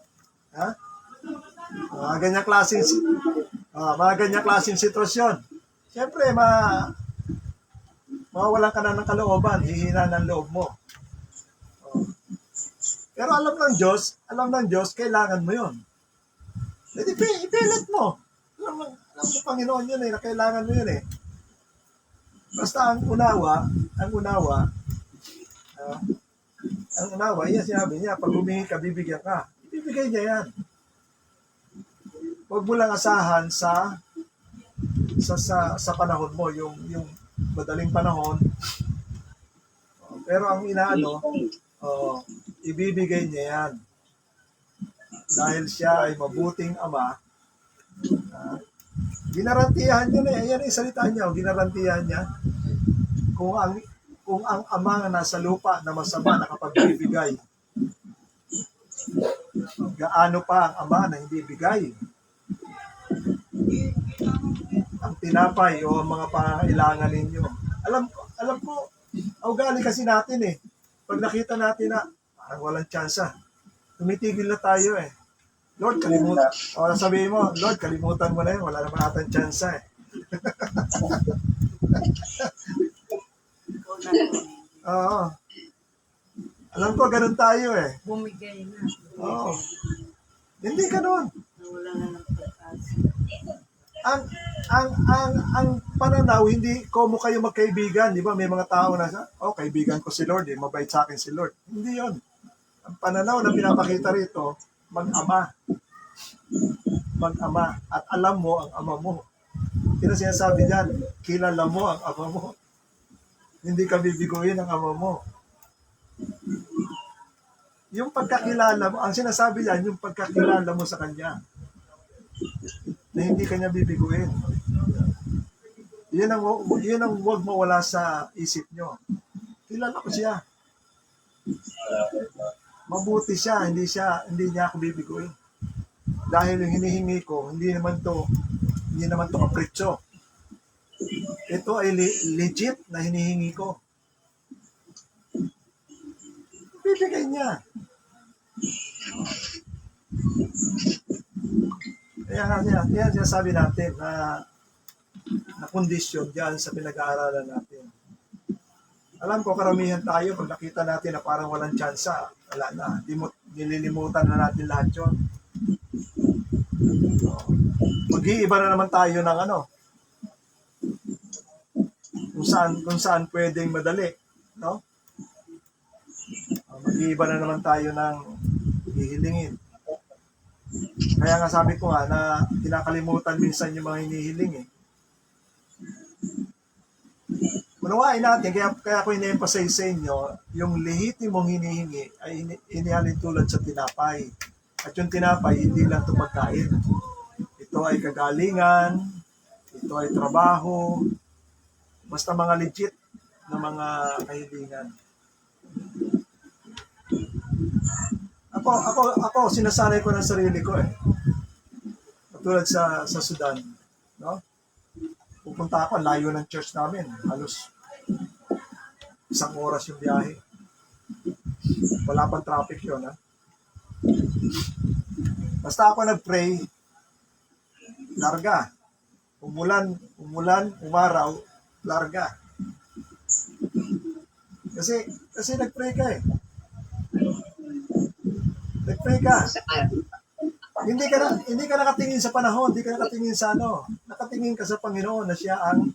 Mga ganyang klaseng sitwasyon. Siyempre, mawawalan ka na ng kalooban, hihina ng loob mo. Pero alam ng Diyos, kailangan mo yun. Ipilit mo. Alam ng Panginoon yun na kailangan mo yun Basta ang unawa, yan sinabi niya, pag humingi ka, bibigyan ka. Ibibigay niya yan. Huwag mo lang asahan sa panahon mo, yung madaling panahon. Pero ang ibibigay niya yan. dahil siya ay mabuting ama, ginarantiyahan niya na, yan ang salita niya, ginarantiyahan niya, kung ang ama na nasa lupa na masama nakapagbibigay, gaano pa ang ama na hindi bigay ang tinapay o ang mga pangangailangan ninyo. Alam ko, ugali kasi natin eh. Pag nakita natin na parang walang tsansa, tumitigil na tayo eh. Lord, kalimutan. O sabihin mo, Lord, kalimutan mo na yun. Wala naman natin tsansa eh. Ikaw na lang. Oo. Alam ko, ganun tayo eh. Bumigay na. Oo. Hindi ganun. Wala na ng pag-asa. Ang pananaw, hindi komo kayo magkaibigan. Di ba? May mga tao na, kaibigan ko si Lord eh. Mabait sa akin si Lord. Hindi yon. Ang pananaw na pinapakita rito, mag-ama. Mag-ama. At alam mo ang ama mo. Kaya sinasabi diyan, kilala mo ang ama mo. Hindi ka bibiguin ang ama mo. Yung pagkakilala mo, ang sinasabi diyan, yung pagkakilala mo sa Kanya. Na hindi Kanya bibiguin. Yan ang huwag mawala sa isip nyo. Kilala ko siya. Mabuti siya, hindi niya ako bibiguin. Dahil yung hinihingi ko, hindi naman to kapritsyo. Ito ay legit na hinihingi ko. Bibigay niya. Kaya sinasabi natin na kondisyon diyan sa pinag-aaralan natin. Alam ko, karamihan tayo, pag nakita natin na parang walang tsansa, wala na. Nililimutan na natin lahat yun. Mag-iiba na naman tayo ng kung saan pwedeng madali. No? Mag-iiba na naman tayo ng hihilingin. Kaya nga sabi ko nga na kinakalimutan minsan yung mga hinihiling eh. Unawain natin, kaya ko in-emphasize sa inyo, yung lehitimong hinihingi ay inihalin tulad sa tinapay. At yung tinapay, hindi lang ito pagkain. Ito ay kagalingan, ito ay trabaho, basta mga legit na mga kahilingan. Ako sinasanay ko ng sarili ko eh. Katulad sa Sudan, no? Pupunta ako, layo ng church namin. Halos 1 oras yung biyahe. Wala pang traffic yun, ha? Basta ako nag-pray, larga. Umulan, umaraw, larga. Kasi nag-pray ka eh. Nag-pray ka. Hindi ka nakatingin sa panahon, hindi ka nakatingin sa nakatingin ka sa Panginoon na siya ang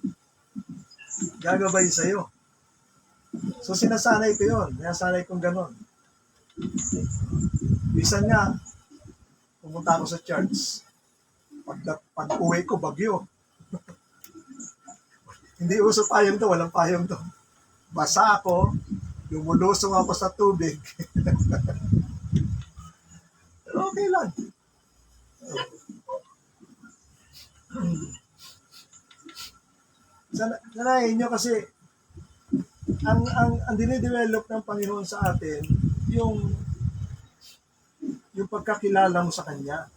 gagabay sa iyo. So sinasanay ko 'yon, sinasanay kong ganon. Bisan nga pumunta ako sa church. Pag uwi ko, bagyo. Hindi uso payong to, walang payong to. Basa ako, lumulusong ako sa tubig. Pero okay lang. Sanayin nyo kasi ang dinidevelop ng Panginoon sa atin yung pagkakilala mo sa Kanya.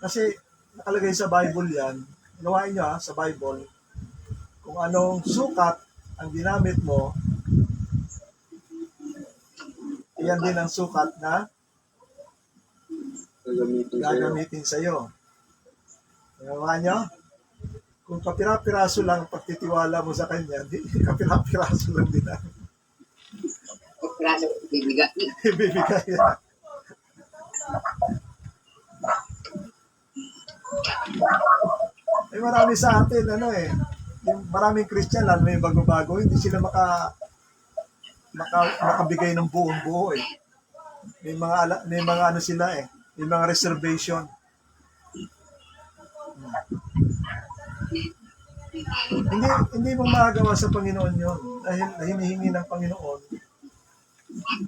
Kasi nakalagay sa Bible yan, gawain nyo sa Bible, kung anong sukat ang ginamit mo, iyan din ang sukat na gagamitin sa iyo. Gawa nyo? Kung kapira-piraso lang pagtitiwala mo sa Kanya, kapira-piraso lang din ang Kaso, bibigay. ibibigay. Marami sa atin, yung maraming Christian, lalo na yung bago-bago, hindi sila makabigay ng buong buo eh. May mga sila eh. May mga reservation. Hindi mo magagawa sa Panginoon yun. Dahil hinihingi ng Panginoon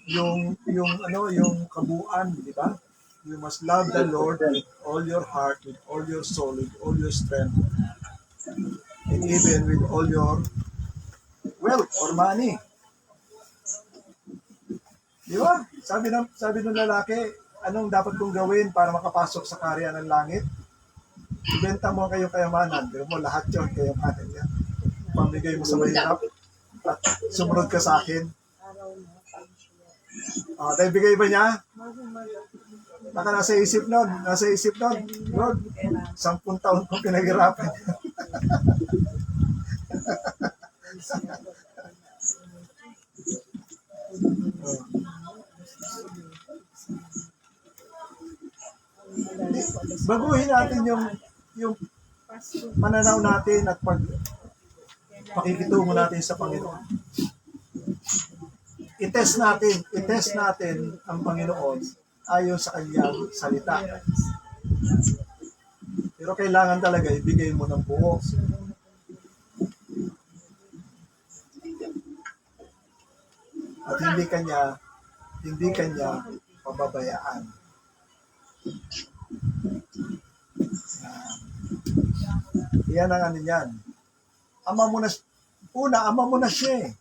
yung kabuuan, di ba? You must love the Lord with all your heart, with all your soul, with all your strength, and even with all your wealth or money. Di ba? Sabi ng lalaki, anong dapat kong gawin para makapasok sa karya ng langit? Ibenta mo ang kayong kayamanan. Pero mo, lahat yun, kayamanan niya. Pamigay mo sa mahirap at sumunod ka sa akin. Tayo bigay ba niya? Baka nasa isip nun. Lord, 10 taon kong pinaghirapan. Baguhin natin yung pananaw natin at pakikitungo natin sa Panginoon. I-test natin ang Panginoon ayon sa kanyang salita. Pero kailangan talaga ibigay mo ng buo. At hindi kanya pababayaan. Yan ang ano yan. Ama mo na siya eh.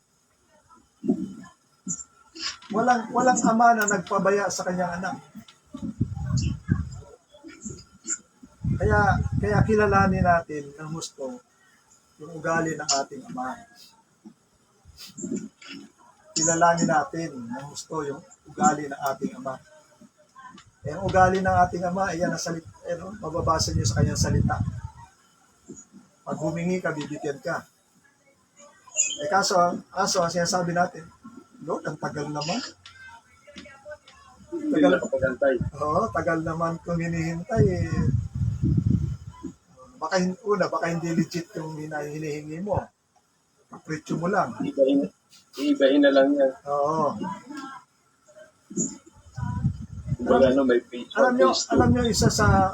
Walang ama na nagpabaya sa kanyang anak. Kaya kilalanin natin ng gusto yung ugali ng ating ama. Kilalanin natin ng gusto yung ugali ng ating ama. Ang ugali ng ating ama, ayan ang salita, mababasa niyo sa kanyang salita. Pag humingi ka, bibigyan ka. Kaso ang sinasabi natin, Lord, ang tagal naman. Tagal naman kung hinihintay. Baka hindi legit yung hinihingi mo. Kapritsyo mo lang. Iibahin na lang yan. Oo. May page. Alam nyo isa sa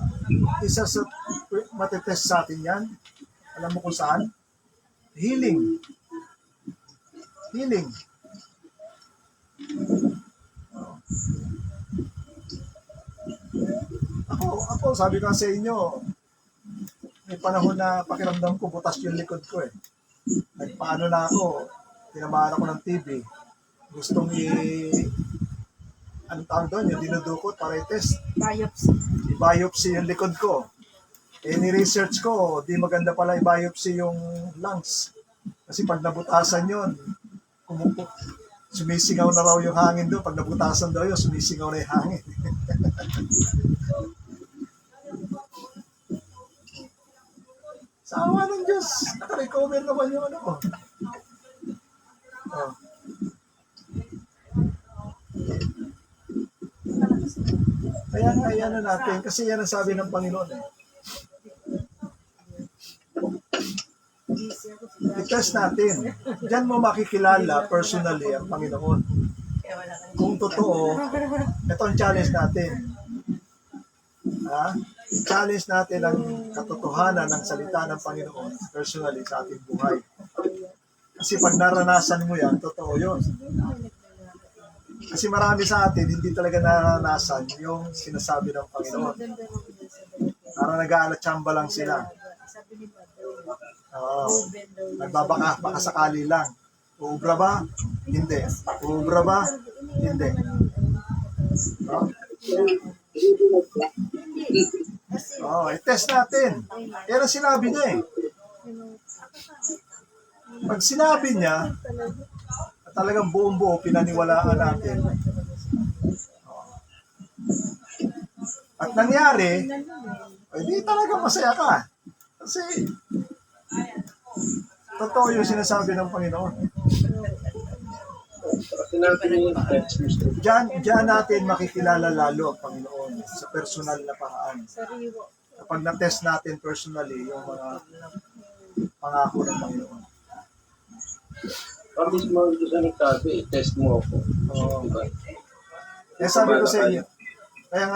matitest sa atin yan. Alam mo kung saan? Healing. Ako, sabi ko sa inyo, may panahon na pakiramdam ko, butas yung likod ko eh. Nagpaano na ako, tinamaan ako ng TV. Gustong anong tawag doon, yung dinudukot para i-test. I-biopsy yung likod ko. Ni-research ko, di maganda pala i-biopsy yung lungs. Kasi pag nabutasan yun, sumisingaw na raw yung hangin doon. Pag nabutasan daw yun, sumisingaw na yung hangin. Sa awa ng Diyos, naka-recover naman yung ano ko. Kaya nga, yan na natin. Kasi yan ang sabi ng Panginoon eh. I-test natin. Diyan mo makikilala personally ang Panginoon. Kung totoo, ito ang challenge natin. I-challenge natin ang katotohanan ng salita ng Panginoon personally sa ating buhay. Kasi pag naranasan mo yan, totoo yun. Kasi marami sa atin, hindi talaga naranasan yung sinasabi ng Panginoon. Para nag-aalatsamba lang sila. Baka sakali lang. Uubra ba? Hindi. Uubra ba? Hindi. I-test natin. Pero sinabi niya eh. Pag sinabi niya, talagang buong-buo pinaniwalaan natin. At nangyari, di talaga masaya ka. Kasi totoo yung sinasabi ng Panginoon. Diyan natin makikilala lalo ang Panginoon sa personal na paraan. Kapag na-test natin personally yung mga pangako ng Panginoon. Pag mismo ito sa nagsabi, i-test mo ako. Kaya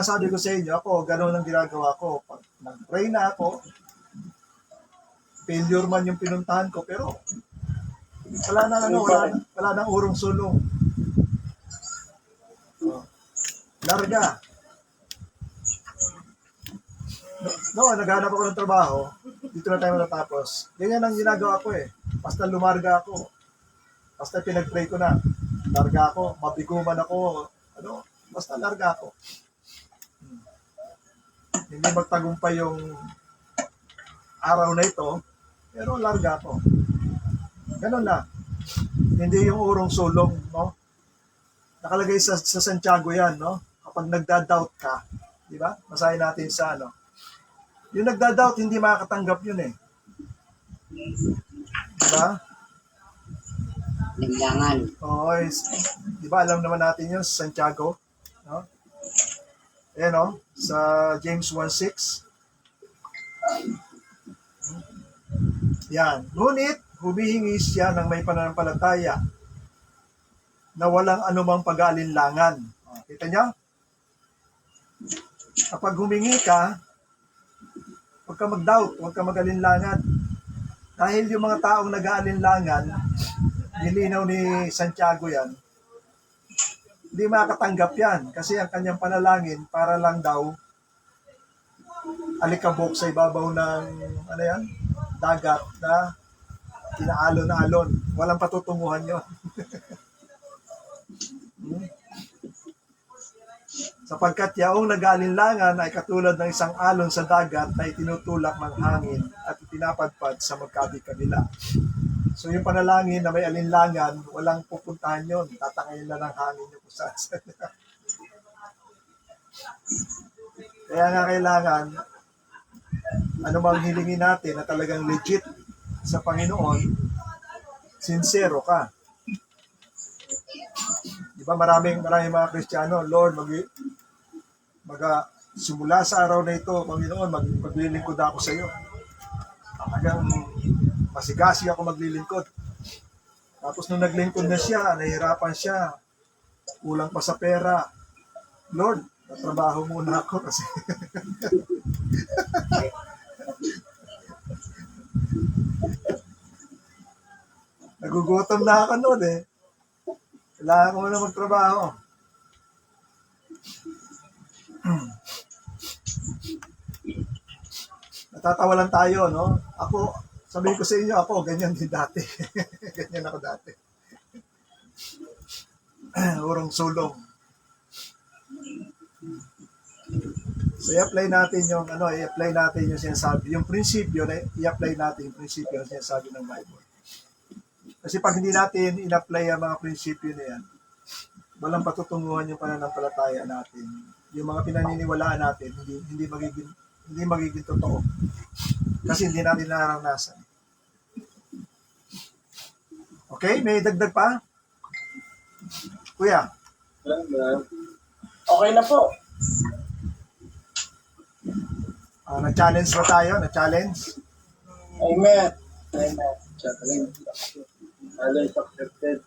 sabi ko sa inyo, ako, gano'n ang ginagawa ko. Pag nag-pray na ako, failure man yung pinuntahan ko, pero wala nang urong sulong. Larga. No, naghanap ako ng trabaho. Dito na tayo matatapos. Ganyan ang ginagawa ko eh. Basta lumarga ako. Basta pinag-pray ko na. Larga ako. Mabiguman ako. Ano? Basta larga ako. Hindi magtagumpay yung araw na ito. Pero larga ako. Ganun na. Hindi yung urong sulong, no? Nakalagay sa Santiago yan, no? Kapag nagda-doubt ka, di ba? Basahin natin sa ano. Yung nagda-doubt, hindi makakatanggap yun eh. Di ba? Naglangan. Oo, di ba alam naman natin yun sa Santiago, no? Ayan, no? Sa James 1:6. Yan. Ngunit, humihingi siya ng may pananampalataya na walang anumang pag-aalinlangan. O, kita niyo? Kapag humingi ka, huwag ka mag-doubt, huwag ka mag-alinlangan. Dahil yung mga taong nag-aalinlangan, nilinaw ni Santiago yan, hindi makakatanggap yan. Kasi ang kanyang panalangin, para lang daw, alikabok sa ibabaw ng, ano yan, dagat na inaalon-alon. Walang patutunguhan yun. Sapagkat yaong nag-aalinlangan ay katulad ng isang alon sa dagat na itinutulak ng hangin at ipinapadpad sa magkabi-kabila. So yung panalangin na may alinlangan, walang pupuntahan yun. Tatangayin na ng hangin yung kung saan. Kaya nga kailangan, anumang hilingin natin na talagang legit sa Panginoon, sincero ka. Di ba maraming mga Kristiyano, Lord, simula sa araw na ito, Panginoon, maglilingkod ako sa iyo. Hanggang masigasi ako maglilingkod. Tapos nung naglingkod na siya, nahihirapan siya, kulang pa sa pera. Lord, tatrabaho muna ako kasi nagugutom na ako noon eh. Kailangan ko na magtrabaho. Natatawa lang tayo, no? Ako, sabihin ko sa inyo, ako, ganyan din dati. Ganyan ako dati. Urong sulong. So, i-apply natin yung, i-apply natin yung sinasabi. Yung prinsipyo, i-apply natin yung prinsipyo na sinasabi ng Bible. Kasi pag hindi natin in-apply ang mga prinsipyo na yan, walang patutunguhan yung pananampalataya natin. Yung mga pinaniniwalaan natin, hindi magiging totoo. Kasi hindi natin naranasan. Okay, may dagdag pa? Kuya. Okay na po. Na-challenge ba tayo? Na-challenge? Amen. Amen. Challenge accepted.